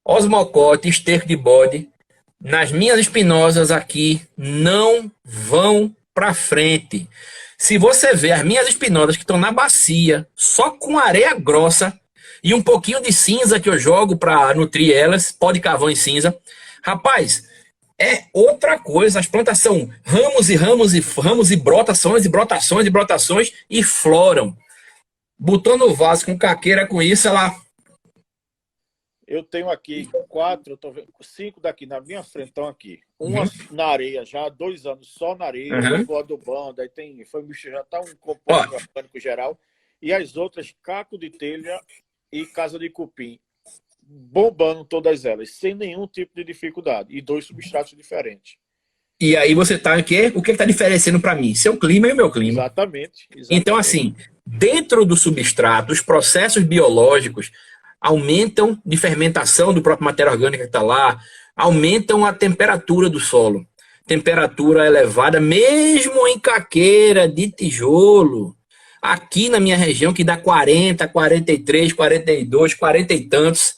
osmocote, esterco de bode. Nas minhas espinosas aqui não vão para frente. Se você ver as minhas espinosas que estão na bacia, só com areia grossa e um pouquinho de cinza que eu jogo para nutrir elas, pó de carvão e cinza, rapaz, é outra coisa. As plantas são ramos e ramos e ramos e brotações e brotações e brotações e floram. Botou no vaso com caqueira com isso, ela Eu tenho aqui 4, eu tô vendo, 5 daqui na minha frente estão aqui. Uma na areia, já há 2 anos só na areia, eu vou adubando, aí foi já está um composto orgânico geral. E as outras, caco de telha e casa de cupim, bombando todas elas, sem nenhum tipo de dificuldade. E 2 substratos diferentes. E aí você está aqui, o que está diferenciando para mim? Seu clima e o meu clima. Exatamente. Então, assim, dentro do substrato, os processos biológicos aumentam de fermentação do próprio matéria orgânica que está lá, aumentam a temperatura do solo. Temperatura elevada, mesmo em caqueira de tijolo. Aqui na minha região, que dá 40, 43, 42, 40 e tantos,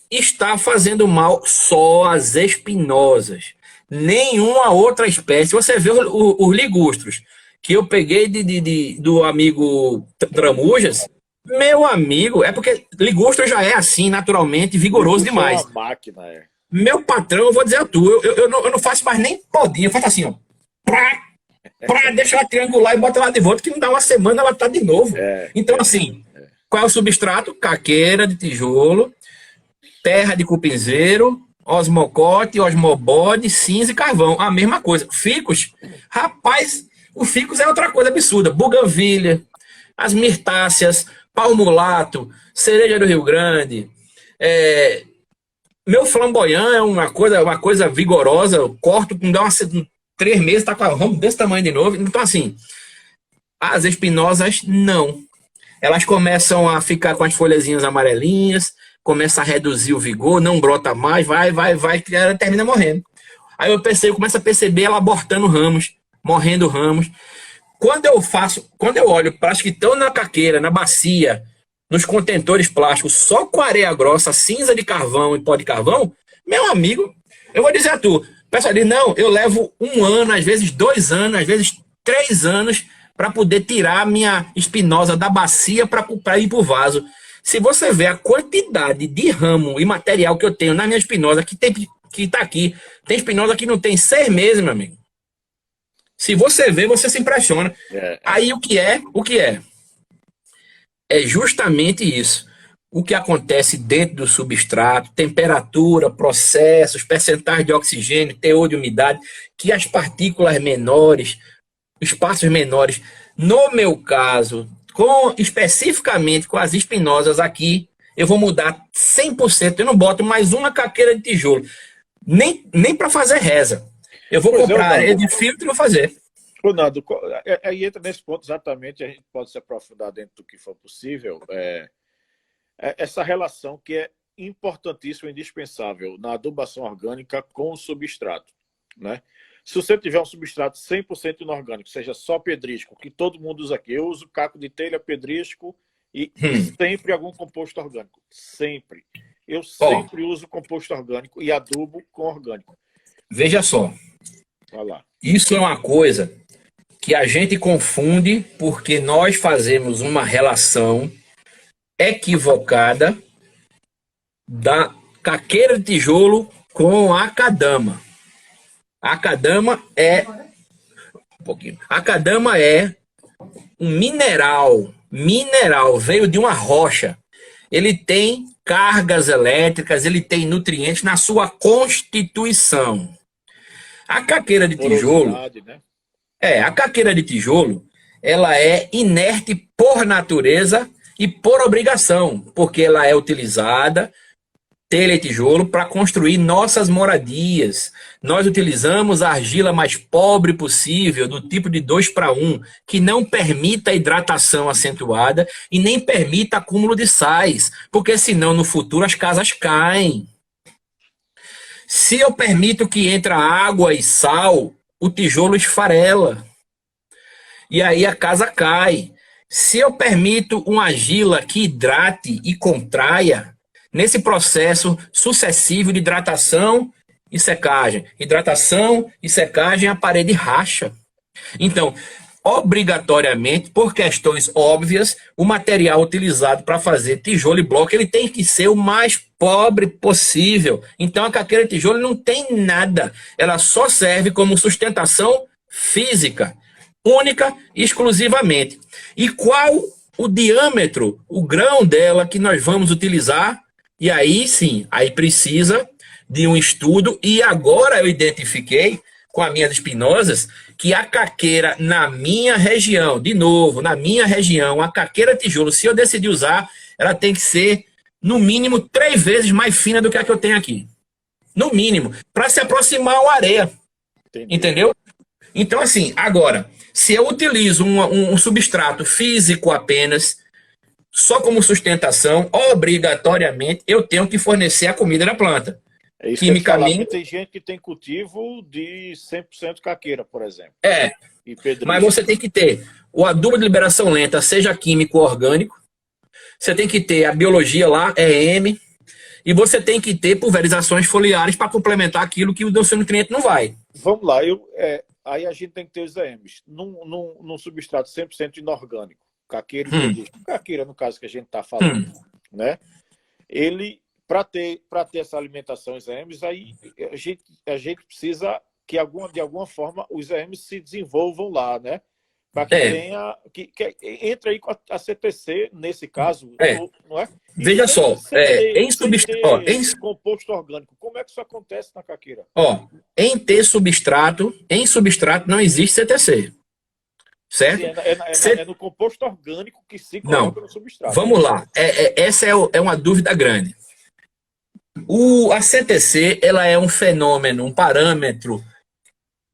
está fazendo mal só as espinosas. Nenhuma outra espécie. Você vê os ligustros que eu peguei do amigo Tramujas, meu amigo, é porque ligustro já é assim, naturalmente, vigoroso demais. É uma máquina, é. Meu patrão, eu vou dizer a tu, eu não faço mais nem podinho, eu faço assim, ó. Deixa ela triangular e bota ela de volta, que não dá uma semana, ela tá de novo. Então, assim, qual é o substrato? Caqueira de tijolo, terra de cupinzeiro, osmocote, osmobode, cinza e carvão. A mesma coisa. Ficus, rapaz, o ficus é outra coisa absurda. Buganvília, as mirtáceas, palmulato, cereja do Rio Grande. Meu flamboyant é uma coisa vigorosa. Eu corto, dá 3 meses, tá com a ramo desse tamanho de novo. Então, assim, as espinosas, não. Elas começam a ficar com as folhazinhas amarelinhas, começa a reduzir o vigor, não brota mais, vai, ela termina morrendo. Aí eu começo a perceber ela abortando ramos, morrendo ramos. Quando eu olho para as que estão na caqueira, na bacia, nos contentores plásticos, só com areia grossa, cinza de carvão e pó de carvão, meu amigo, eu vou dizer a tu, o pessoal diz, não, eu levo 1 ano, às vezes 2 anos, às vezes 3 anos, para poder tirar a minha espinosa da bacia para ir para o vaso. Se você ver a quantidade de ramo e material que eu tenho na minha espinosa, que está aqui, tem espinosa que não tem 6 meses, meu amigo. Se você vê, você se impressiona. Aí o que é? É justamente isso. O que acontece dentro do substrato, temperatura, processos, percentagem de oxigênio, teor de umidade, que as partículas menores, espaços menores, no meu caso, especificamente com as espinosas aqui, eu vou mudar 100%. Eu não boto mais uma caqueira de tijolo. Nem para fazer reza. Eu vou comprar areia de filtro e vou fazer. Nando, aí entra nesse ponto exatamente, a gente pode se aprofundar dentro do que for possível, essa relação que é importantíssima e indispensável na adubação orgânica com o substrato, né? Se você tiver um substrato 100% inorgânico, seja só pedrisco, que todo mundo usa aqui, eu uso caco de telha, pedrisco e sempre algum composto orgânico, sempre. Eu sempre uso composto orgânico e adubo com orgânico. Veja só, vai lá. Isso é uma coisa que a gente confunde porque nós fazemos uma relação equivocada da caqueira de tijolo com a acadama. A acadama é um mineral, veio de uma rocha. Ele tem cargas elétricas, ele tem nutrientes na sua constituição. A caqueira de tijolo, né? a caqueira de tijolo, ela é inerte por natureza e por obrigação, porque ela é utilizada, telha e tijolo, para construir nossas moradias. Nós utilizamos a argila mais pobre possível, do tipo de 2:1, que não permita hidratação acentuada e nem permita acúmulo de sais, porque senão no futuro as casas caem. Se eu permito que entre água e sal, o tijolo esfarela. E aí a casa cai. Se eu permito uma argila que hidrate e contraia, nesse processo sucessivo de hidratação e secagem, a parede racha. Então, obrigatoriamente, por questões óbvias, o material utilizado para fazer tijolo e bloco, ele tem que ser o mais pobre possível. Então, a caqueira de tijolo não tem nada. Ela só serve como sustentação física, única e exclusivamente. E qual o diâmetro, o grão dela que nós vamos utilizar E aí sim, aí precisa de um estudo, e agora eu identifiquei com as minhas espinosas que a caqueira na minha região, de novo, na minha região, a caqueira tijolo, se eu decidir usar, ela tem que ser no mínimo 3 vezes mais fina do que a que eu tenho aqui. No mínimo, para se aproximar ao areia. Entendi. Entendeu? Então, assim, agora, se eu utilizo um substrato físico apenas, só como sustentação, obrigatoriamente eu tenho que fornecer a comida da planta. É isso que eu ia falar, porque tem gente que tem cultivo de 100% caqueira, por exemplo. E mas você tem que ter o adubo de liberação lenta, seja químico ou orgânico, você tem que ter a biologia lá, EM, e você tem que ter pulverizações foliares para complementar aquilo que o seu nutriente não vai. Vamos lá, aí a gente tem que ter os EMs. Num substrato 100% inorgânico, caqueira e caqueira, no caso que a gente está falando, né? Ele, para ter essa alimentação, os EMs, aí a gente precisa que de alguma forma os EMs se desenvolvam lá, né? Para que tenha. Que entre aí com a CTC, nesse caso, não é? E veja só, em composto orgânico, como é que isso acontece na caqueira? Em substrato não existe CTC. Certo? É no composto orgânico que se coloca no substrato. Vamos lá. Essa é uma dúvida grande. A CTC ela é um fenômeno, um parâmetro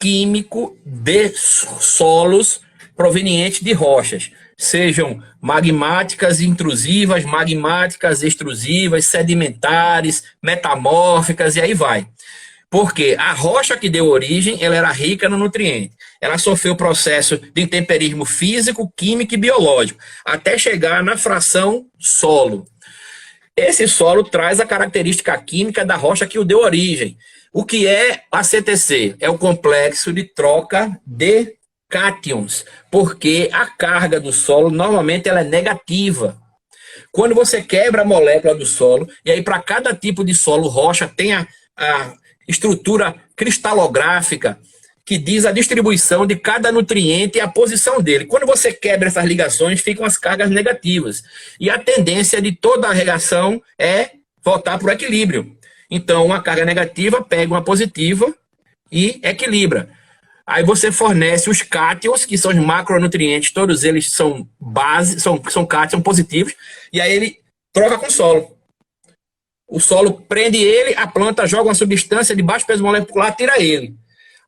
químico de solos provenientes de rochas, sejam magmáticas intrusivas, magmáticas extrusivas, sedimentares, metamórficas, e aí vai. Porque a rocha que deu origem, ela era rica no nutriente. Ela sofreu processo de intemperismo físico, químico e biológico, até chegar na fração solo. Esse solo traz a característica química da rocha que o deu origem. O que é a CTC? É o complexo de troca de cátions, porque a carga do solo normalmente ela é negativa. Quando você quebra a molécula do solo, e aí para cada tipo de solo rocha tem a estrutura cristalográfica que diz a distribuição de cada nutriente e a posição dele. Quando você quebra essas ligações, ficam as cargas negativas. E a tendência de toda a reação é voltar para o equilíbrio. Então, uma carga negativa pega uma positiva e equilibra. Aí você fornece os cátions, que são os macronutrientes, todos eles são base, são cátions, são positivos, e aí ele troca com o solo. O solo prende ele, a planta joga uma substância de baixo peso molecular, tira ele.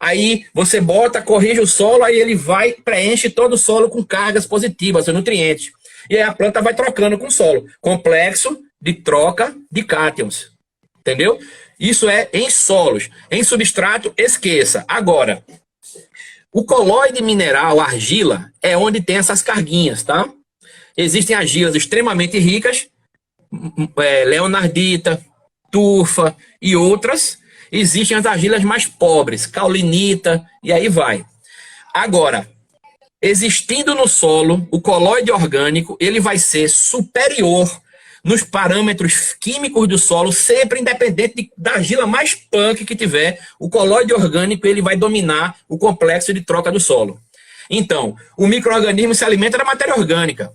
Aí você bota, corrige o solo, aí ele vai, preenche todo o solo com cargas positivas, nutrientes. E aí a planta vai trocando com o solo. Complexo de troca de cátions. Entendeu? Isso é em solos. Em substrato, esqueça. Agora, o colóide mineral, a argila, é onde tem essas carguinhas, tá? Existem argilas extremamente ricas, leonardita, turfa e outras. Existem as argilas mais pobres, caulinita, e aí vai. Agora, existindo no solo, o colóide orgânico, ele vai ser superior nos parâmetros químicos do solo, sempre independente da argila mais punk que tiver, o colóide orgânico ele vai dominar o complexo de troca do solo. Então, o micro-organismo se alimenta da matéria orgânica.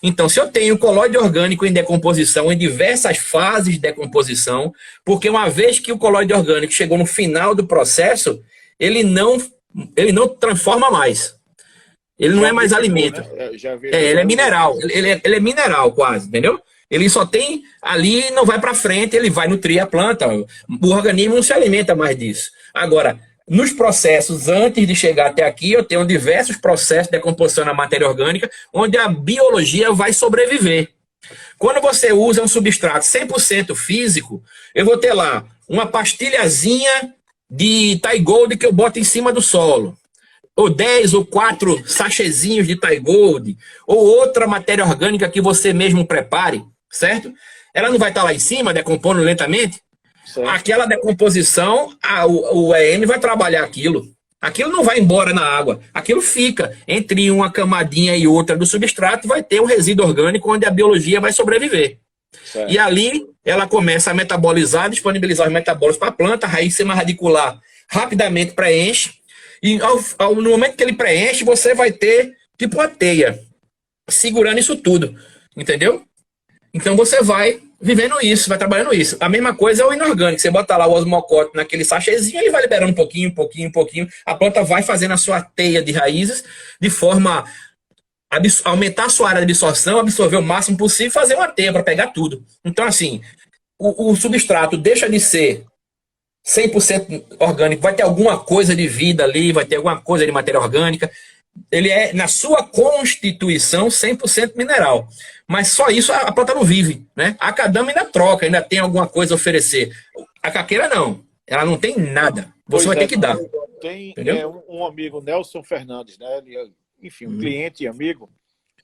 Então, se eu tenho colóide orgânico em decomposição, em diversas fases de decomposição, porque uma vez que o colóide orgânico chegou no final do processo, ele não transforma mais. Ele não é mais alimento. Né? Ele é mineral. Ele é mineral quase, entendeu? Ele só tem ali e não vai para frente, ele vai nutrir a planta. O organismo não se alimenta mais disso. Agora, nos processos, antes de chegar até aqui, eu tenho diversos processos de decomposição na matéria orgânica, onde a biologia vai sobreviver. Quando você usa um substrato 100% físico, eu vou ter lá uma pastilhazinha de Thai-Gold que eu boto em cima do solo, ou 10 ou 4 sachezinhos de Thai-Gold, ou outra matéria orgânica que você mesmo prepare, certo? Ela não vai estar lá em cima, decompondo lentamente? Certo. Aquela decomposição, o EM vai trabalhar aquilo. Aquilo não vai embora na água. Aquilo fica entre uma camadinha e outra do substrato, vai ter um resíduo orgânico onde a biologia vai sobreviver. Certo. E ali ela começa a metabolizar, disponibilizar os metabólicos para a planta, a raiz semirradicular rapidamente preenche. E no momento que ele preenche, você vai ter tipo uma teia segurando isso tudo. Entendeu? Então você vai vivendo isso, vai trabalhando isso. A mesma coisa é o inorgânico. Você bota lá o osmocote naquele sachêzinho, ele vai liberando um pouquinho, um pouquinho, um pouquinho. A planta vai fazendo a sua teia de raízes de forma a aumentar a sua área de absorção, absorver o máximo possível e fazer uma teia para pegar tudo. Então, assim, o substrato deixa de ser 100% orgânico, vai ter alguma coisa de vida ali, vai ter alguma coisa de matéria orgânica. Ele é, na sua constituição, 100% mineral. Mas só isso a planta não vive, né? A acadâmia ainda troca, ainda tem alguma coisa a oferecer. A caqueira não. Ela não tem nada. Você vai ter que dar. Tem um amigo, Nelson Fernandes, né? Ele, enfim, um cliente e amigo.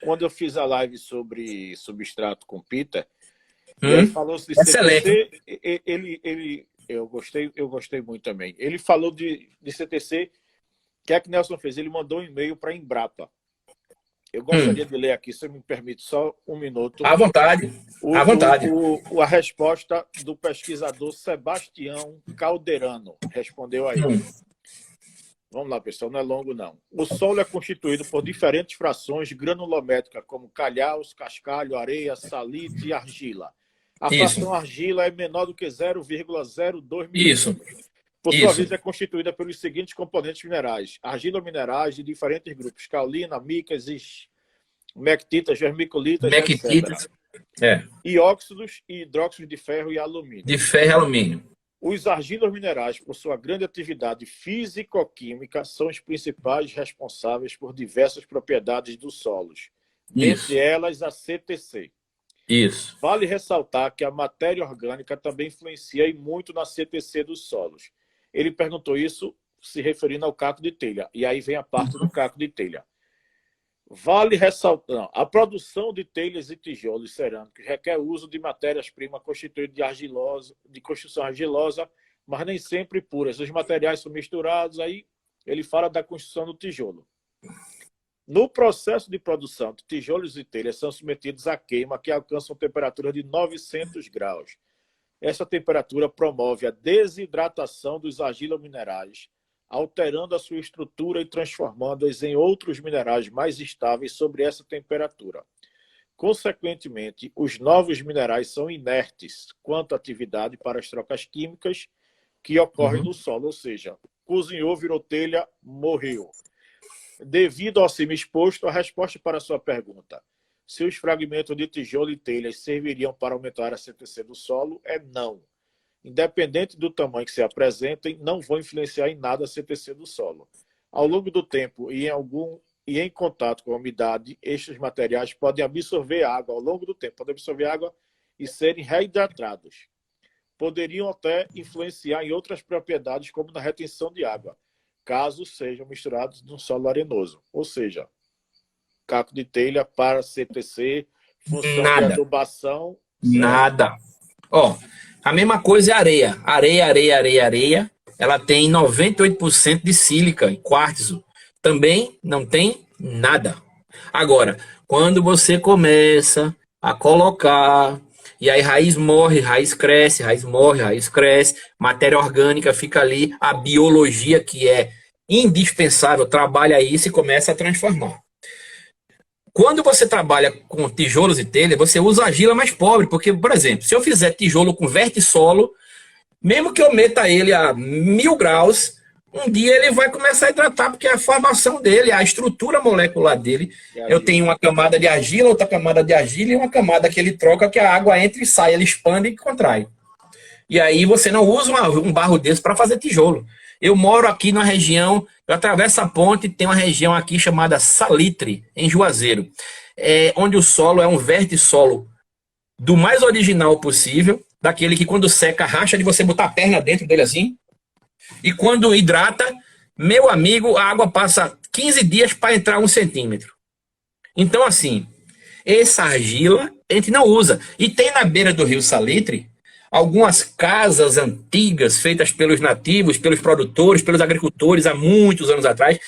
Quando eu fiz a live sobre substrato com Peter, ele falou de CTC, eu gostei muito também. Ele falou de CTC. O que é que Nelson fez? Ele mandou um e-mail para a Embrapa. Eu gostaria de ler aqui, se me permite, só um minuto. À vontade. À vontade. A resposta do pesquisador Sebastião Calderano. Respondeu aí. Vamos lá, pessoal, não é longo, não. O solo é constituído por diferentes frações granulométricas, como calhaus, cascalho, areia, salite e argila. A fração argila é menor do que 0,02 milímetros. Por sua vez, é constituída pelos seguintes componentes minerais: argila minerais de diferentes grupos: caolina, micas, mectitas, vermicolitas, etc. E óxidos e hidróxidos de ferro e alumínio. De ferro e alumínio. Os argilos minerais, por sua grande atividade físico-química, são os principais responsáveis por diversas propriedades dos solos, dentre elas a CTC. Isso. Vale ressaltar que a matéria orgânica também influencia e muito na CTC dos solos. Ele perguntou isso se referindo ao caco de telha. E aí vem a parte do caco de telha. Vale ressaltar, a produção de telhas e tijolos cerâmicos requer o uso de matérias-primas constituídas de construção argilosa, mas nem sempre puras. Os materiais são misturados, aí ele fala da construção do tijolo. No processo de produção de tijolos e telhas são submetidos à queima, que alcançam temperatura de 900 graus. Essa temperatura promove a desidratação dos argilominerais, alterando a sua estrutura e transformando-os em outros minerais mais estáveis sobre essa temperatura. Consequentemente, os novos minerais são inertes quanto à atividade para as trocas químicas que ocorrem no solo, ou seja, cozinhou, virou telha, morreu. Devido ao acima exposto, a resposta para a sua pergunta, se os fragmentos de tijolo e telhas serviriam para aumentar a CTC do solo, é não. Independente do tamanho que se apresentem, não vão influenciar em nada a CTC do solo. Ao longo do tempo e em contato com a umidade, estes materiais podem absorver água ao longo do tempo, podem absorver água e serem reidratados. Poderiam até influenciar em outras propriedades, como na retenção de água, caso sejam misturados no solo arenoso. Ou seja, caco de telha para CTC, função de adubação. Nada. Ó, a mesma coisa é areia. Areia. Ela tem 98% de sílica e quartzo. Também não tem nada. Agora, quando você começa a colocar, e aí raiz morre, raiz cresce, raiz morre, raiz cresce, matéria orgânica fica ali, a biologia que é indispensável trabalha isso e começa a transformar. Quando você trabalha com tijolos e telha, você usa argila mais pobre, porque, por exemplo, se eu fizer tijolo com vertissolo, mesmo que eu meta ele a 1000 graus, um dia ele vai começar a hidratar, porque a formação dele, a estrutura molecular dele, eu tenho uma camada de argila, outra camada de argila e uma camada que ele troca, que a água entra e sai, ele expande e contrai. E aí você não usa um barro desse para fazer tijolo. Eu moro aqui na região, eu atravesso a ponte, tem uma região aqui chamada Salitre, em Juazeiro, onde o solo é um vertissolo do mais original possível, daquele que quando seca racha de você botar a perna dentro dele assim, e quando hidrata, meu amigo, a água passa 15 dias para entrar 1 centímetro. Então assim, essa argila a gente não usa. E tem na beira do rio Salitre algumas casas antigas feitas pelos nativos, pelos produtores, pelos agricultores há muitos anos atrás,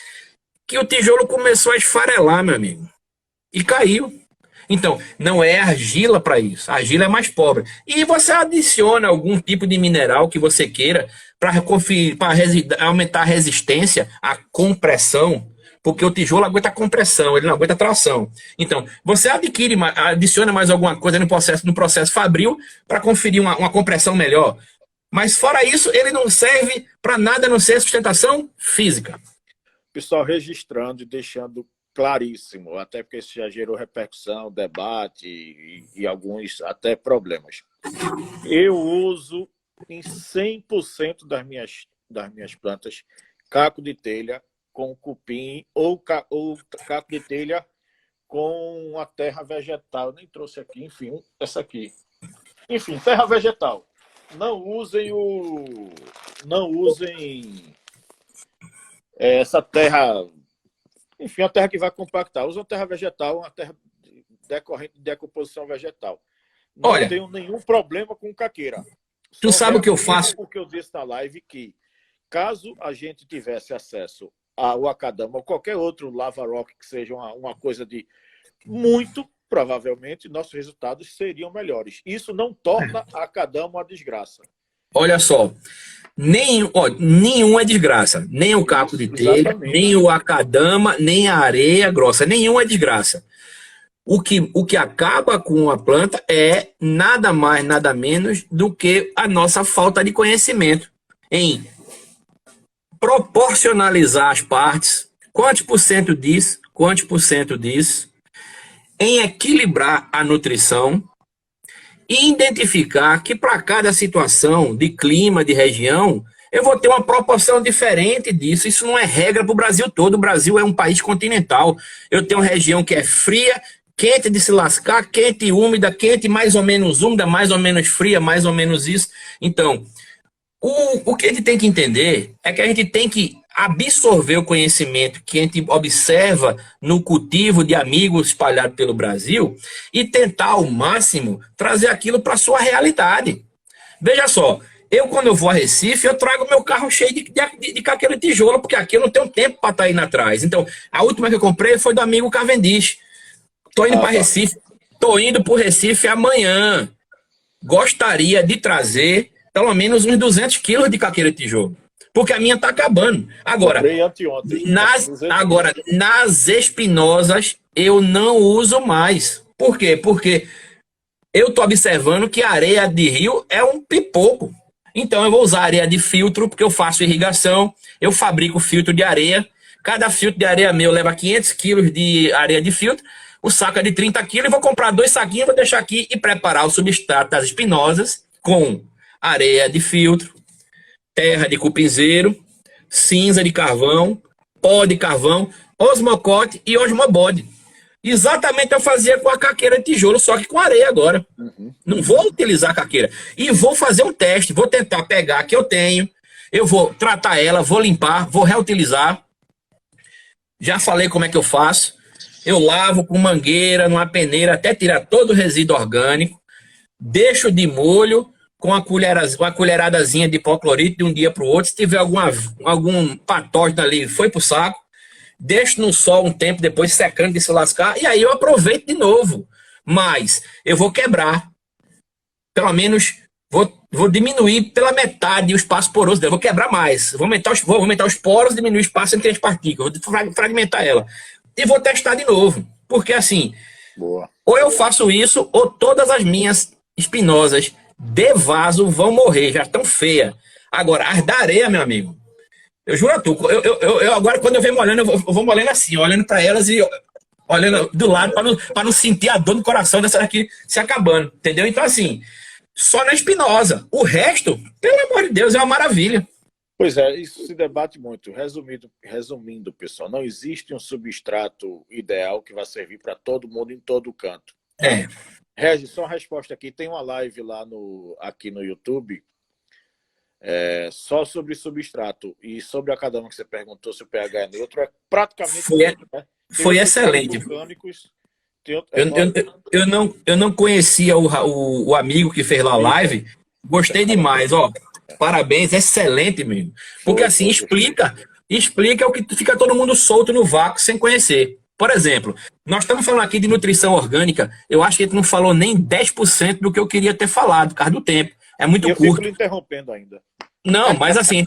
que o tijolo começou a esfarelar, meu amigo, e caiu. Então, não é argila para isso, a argila é mais pobre. E você adiciona algum tipo de mineral que você queira para aumentar a resistência à compressão, porque o tijolo aguenta compressão, ele não aguenta tração. Então, você adiciona mais alguma coisa no processo fabril para conferir uma compressão melhor. Mas fora isso, ele não serve para nada a não ser sustentação física. Pessoal, registrando e deixando claríssimo, até porque isso já gerou repercussão, debate e alguns até problemas. Eu uso em 100% das minhas plantas caco de telha com cupim ou caco de telha com a terra vegetal. Eu nem trouxe aqui, enfim, essa aqui. Enfim, terra vegetal. Não usem essa terra, enfim, a terra que vai compactar. Usam terra vegetal, uma terra decorrente de decomposição vegetal. Não tenho nenhum problema com caqueira. Tu sabe o que eu faço? O que eu disse na live, que caso a gente tivesse acesso ao Acadama ou qualquer outro Lava Rock que seja uma coisa de muito, provavelmente, nossos resultados seriam melhores. Isso não torna a Acadama uma desgraça. Olha só, nenhum é desgraça. Nem o caco de telha, nem o Acadama, nem a areia grossa. Nenhum é desgraça. O que acaba com a planta é nada mais, nada menos do que a nossa falta de conhecimento em proporcionalizar as partes, quantos por cento disso, em equilibrar a nutrição e identificar que para cada situação de clima, de região, eu vou ter uma proporção diferente disso. Isso não é regra para o Brasil todo. O Brasil é um país continental. Eu tenho uma região que é fria, quente de se lascar, quente e úmida, quente mais ou menos úmida, mais ou menos fria, mais ou menos isso. Então, o que a gente tem que entender é que a gente tem que absorver o conhecimento que a gente observa no cultivo de amigos espalhado pelo Brasil e tentar ao máximo trazer aquilo para a sua realidade. Veja só, quando eu vou a Recife, eu trago meu carro cheio de caqueiro de tijolo, porque aqui eu não tenho tempo para estar indo atrás. Então, a última que eu comprei foi do amigo Cavendish. Tô indo para Recife, tô indo para o Recife amanhã. Gostaria de trazer pelo menos uns 200 quilos de caqueiro de tijolo, porque a minha tá acabando. Agora, nas espinosas, eu não uso mais. Por quê? Porque eu tô observando que a areia de rio é um pipoco. Então, eu vou usar areia de filtro, porque eu faço irrigação, eu fabrico filtro de areia. Cada filtro de areia meu leva 500 quilos de areia de filtro. O saco é de 30 quilos, e vou comprar 2 saquinhos, vou deixar aqui e preparar o substrato das espinosas com areia de filtro, terra de cupinzeiro, cinza de carvão, pó de carvão, osmocote e osmobode. Exatamente eu fazia com a caqueira de tijolo, só que com areia agora. Não vou utilizar a caqueira. E vou fazer um teste, vou tentar pegar a que eu tenho, eu vou tratar ela, vou limpar, vou reutilizar. Já falei como é que eu faço. Eu lavo com mangueira, numa peneira, até tirar todo o resíduo orgânico. Deixo de molho com uma colheradazinha de hipoclorito de um dia para o outro. Se tiver algum patógeno ali, foi pro saco. Deixo no sol um tempo, depois secando de se lascar. E aí eu aproveito de novo. Mas eu vou quebrar. Pelo menos vou diminuir pela metade o espaço poroso dela. Vou quebrar mais. Vou aumentar os poros, diminuir o espaço entre as partículas. Vou fragmentar ela. E vou testar de novo. Porque assim, ou eu faço isso, ou todas as minhas espinosas de vaso vão morrer, já estão feias. Agora, as da areia, meu amigo, eu juro a tu, eu agora, quando eu venho molhando, eu vou molhando assim, olhando para elas e olhando do lado, para não sentir a dor no coração dessa daqui se acabando, entendeu? Então, assim, só na espinosa. O resto, pelo amor de Deus, é uma maravilha. Pois é, isso se debate muito. Resumindo, pessoal, não existe um substrato ideal que vai servir para todo mundo em todo canto. Regis, só uma resposta aqui. Tem uma live lá aqui no YouTube só sobre substrato. E sobre a Acadama que você perguntou se o pH é neutro, é praticamente neutro, né? Foi excelente. Eu não conhecia o amigo que fez lá a live. Gostei demais, ó. Parabéns, excelente mesmo. Porque assim, explica o que fica todo mundo solto no vácuo sem conhecer. Por exemplo, nós estamos falando aqui de nutrição orgânica, eu acho que a gente não falou nem 10% do que eu queria ter falado, por causa do tempo. É muito curto. Eu fico interrompendo ainda. Não, mas assim,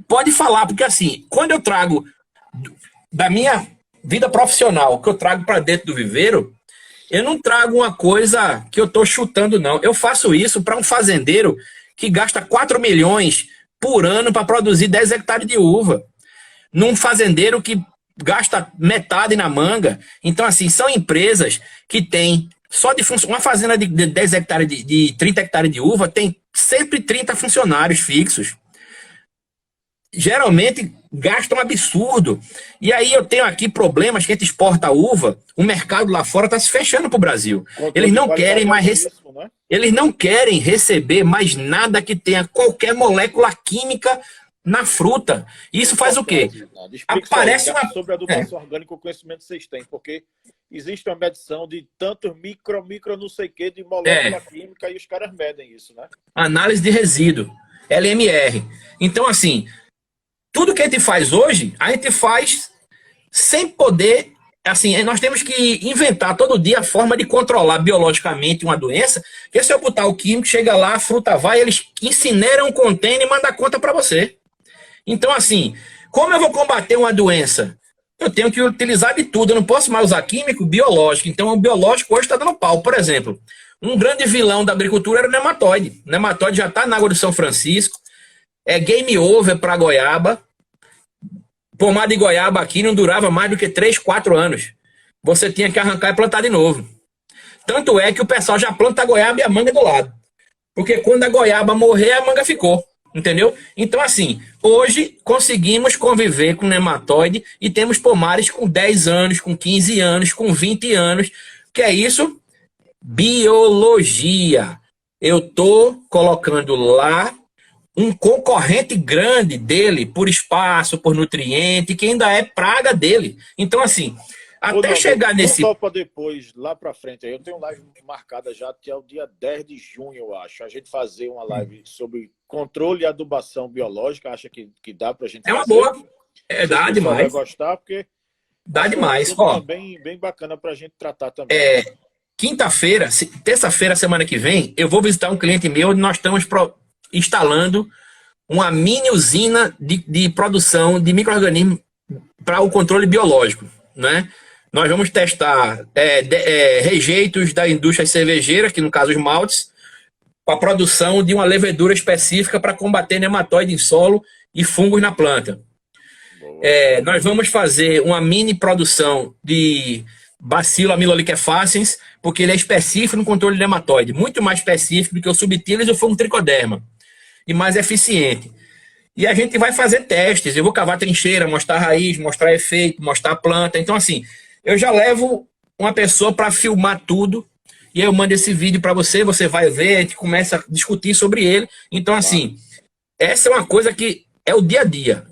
pode falar, porque assim, quando eu trago da minha vida profissional que eu trago para dentro do viveiro, eu não trago uma coisa que eu estou chutando, não. Eu faço isso para um fazendeiro que gasta 4 milhões por ano para produzir 10 hectares de uva. Num fazendeiro que gasta metade na manga. Então, assim, são empresas que têm só de uma fazenda de 10 hectares, de 30 hectares de uva, tem sempre 30 funcionários fixos. Geralmente gastam um absurdo. E aí eu tenho aqui problemas que a gente exporta uva, o mercado lá fora está se fechando para o Brasil. Eles não querem mais eles não querem receber mais nada que tenha qualquer molécula química na fruta. Isso faz o quê? Aparece uma... sobre a adubação orgânica, o conhecimento que vocês têm, porque existe uma medição de tantos micro, não sei o que, de molécula química, e os caras medem isso, né? Análise de resíduo, LMR. Então, assim, tudo que a gente faz hoje, a gente faz sem poder... Assim, nós temos que inventar todo dia a forma de controlar biologicamente uma doença, porque se eu botar o químico, chega lá, a fruta vai, eles incineram um container e mandam a conta para você. Então, assim, como eu vou combater uma doença? Eu tenho que utilizar de tudo, eu não posso mais usar químico, biológico. Então, o biológico hoje está dando pau. Por exemplo, um grande vilão da agricultura era o nematóide. O nematóide já está na água do São Francisco, é game over para goiaba. Pomada de goiaba aqui não durava mais do que 3, 4 anos. Você tinha que arrancar e plantar de novo. Tanto é que o pessoal já planta a goiaba e a manga do lado. Porque quando a goiaba morrer, a manga ficou. Entendeu? Então, assim, hoje conseguimos conviver com nematóide e temos pomares com 10 anos, com 15 anos, com 20 anos. Que é isso? Biologia. Eu estou colocando lá um concorrente grande dele por espaço, por nutriente, que ainda é praga dele. Então, assim, até chegar nesse... Só para depois, lá para frente, eu tenho live marcada já até o dia 10 de junho, eu acho. A gente fazer uma live sobre controle e adubação biológica. Acha que dá para a gente fazer? É uma boa. Dá demais. Vai gostar, porque... Dá demais. Ó, bem bacana para a gente tratar também. Quinta-feira, terça-feira, semana que vem, eu vou visitar um cliente meu onde nós estamos instalando uma mini usina de produção de micro-organismos para o controle biológico, né? Nós vamos testar rejeitos da indústria cervejeira, que no caso os maltes, para a produção de uma levedura específica para combater nematóide em solo e fungos na planta. Nós vamos fazer uma mini produção de bacilo amiloliquefaciens, porque ele é específico no controle de nematóide, muito mais específico do que o subtilis e o fungo tricoderma, e mais eficiente. E a gente vai fazer testes, eu vou cavar trincheira, mostrar a raiz, mostrar efeito, mostrar a planta. Então, assim, eu já levo uma pessoa para filmar tudo, e aí eu mando esse vídeo para você, você vai ver, a gente começa a discutir sobre ele. Então, assim, essa é uma coisa que é o dia a dia.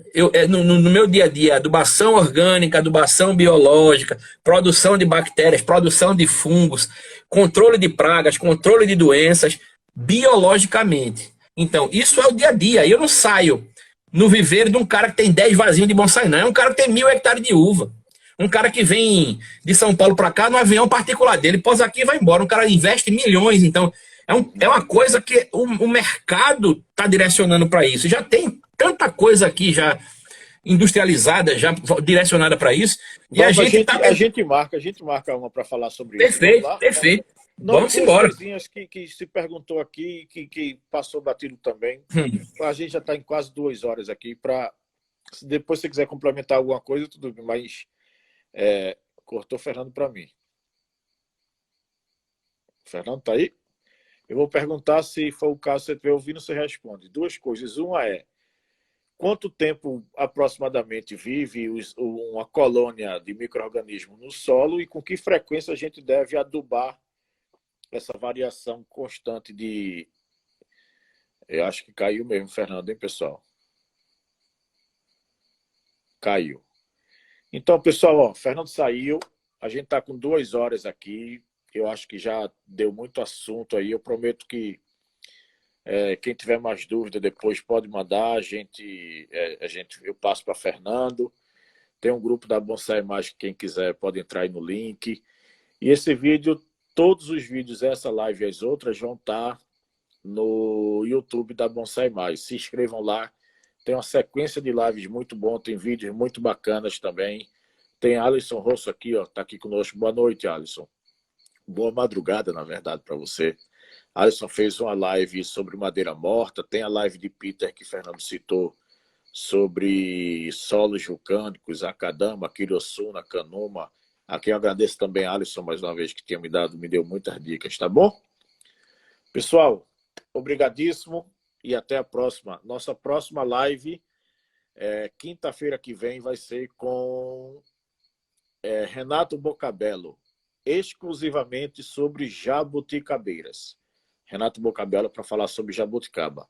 No meu dia a dia, adubação orgânica, adubação biológica, produção de bactérias, produção de fungos, controle de pragas, controle de doenças, biologicamente. Então, isso é o dia a dia. Eu não saio no viveiro de um cara que tem 10 vasinhos de bonsai, não. É um cara que tem 1.000 hectares de uva. Um cara que vem de São Paulo para cá no avião particular dele, pousa aqui e vai embora. Um cara investe milhões. Então, é uma coisa que o mercado está direcionando para isso. Já tem tanta coisa aqui já industrializada, já direcionada para isso. E a gente marca uma para falar sobre perfeito, isso. Perfeito. Não, vamos embora. Que se perguntou aqui, que passou batido também. A gente já está em quase 2 horas aqui. Depois, se você quiser complementar alguma coisa, tudo bem, mas cortou o Fernando para mim. O Fernando está aí? Eu vou perguntar, se for o caso, se você estiver ouvindo, você responde. 2 coisas. Uma é: quanto tempo aproximadamente vive uma colônia de micro-organismo no solo e com que frequência a gente deve adubar essa variação constante de... Eu acho que caiu mesmo, Fernando, hein, pessoal? Caiu. Então, pessoal, ó, Fernando saiu. A gente está com 2 horas aqui. Eu acho que já deu muito assunto aí. Eu prometo que quem tiver mais dúvida depois pode mandar. Eu passo para Fernando. Tem um grupo da Bonsai Mais, quem quiser pode entrar aí no link. E esse vídeo, todos os vídeos, essa live e as outras, vão estar no YouTube da Bonsai Mais. Se inscrevam lá. Tem uma sequência de lives muito bom, tem vídeos muito bacanas também. Tem Alisson Rosso aqui, ó, tá aqui conosco. Boa noite, Alisson. Boa madrugada, na verdade, para você. Alisson fez uma live sobre madeira morta. Tem a live de Peter, que Fernando citou, sobre solos vulcânicos, Akadama, Kirosuna, Kanuma. Aqui eu agradeço também a Alisson, mais uma vez, que tinha me deu muitas dicas, tá bom? Pessoal, obrigadíssimo e até a próxima. Nossa próxima live, quinta-feira que vem, vai ser com Renato Bocabello, exclusivamente sobre jabuticabeiras. Renato Bocabello para falar sobre jabuticaba.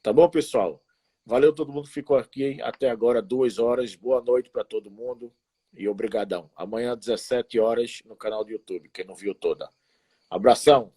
Tá bom, pessoal? Valeu todo mundo que ficou aqui até agora, 2 horas. Boa noite para todo mundo e obrigadão. Amanhã, 17 horas, no canal do YouTube, quem não viu toda. Abração!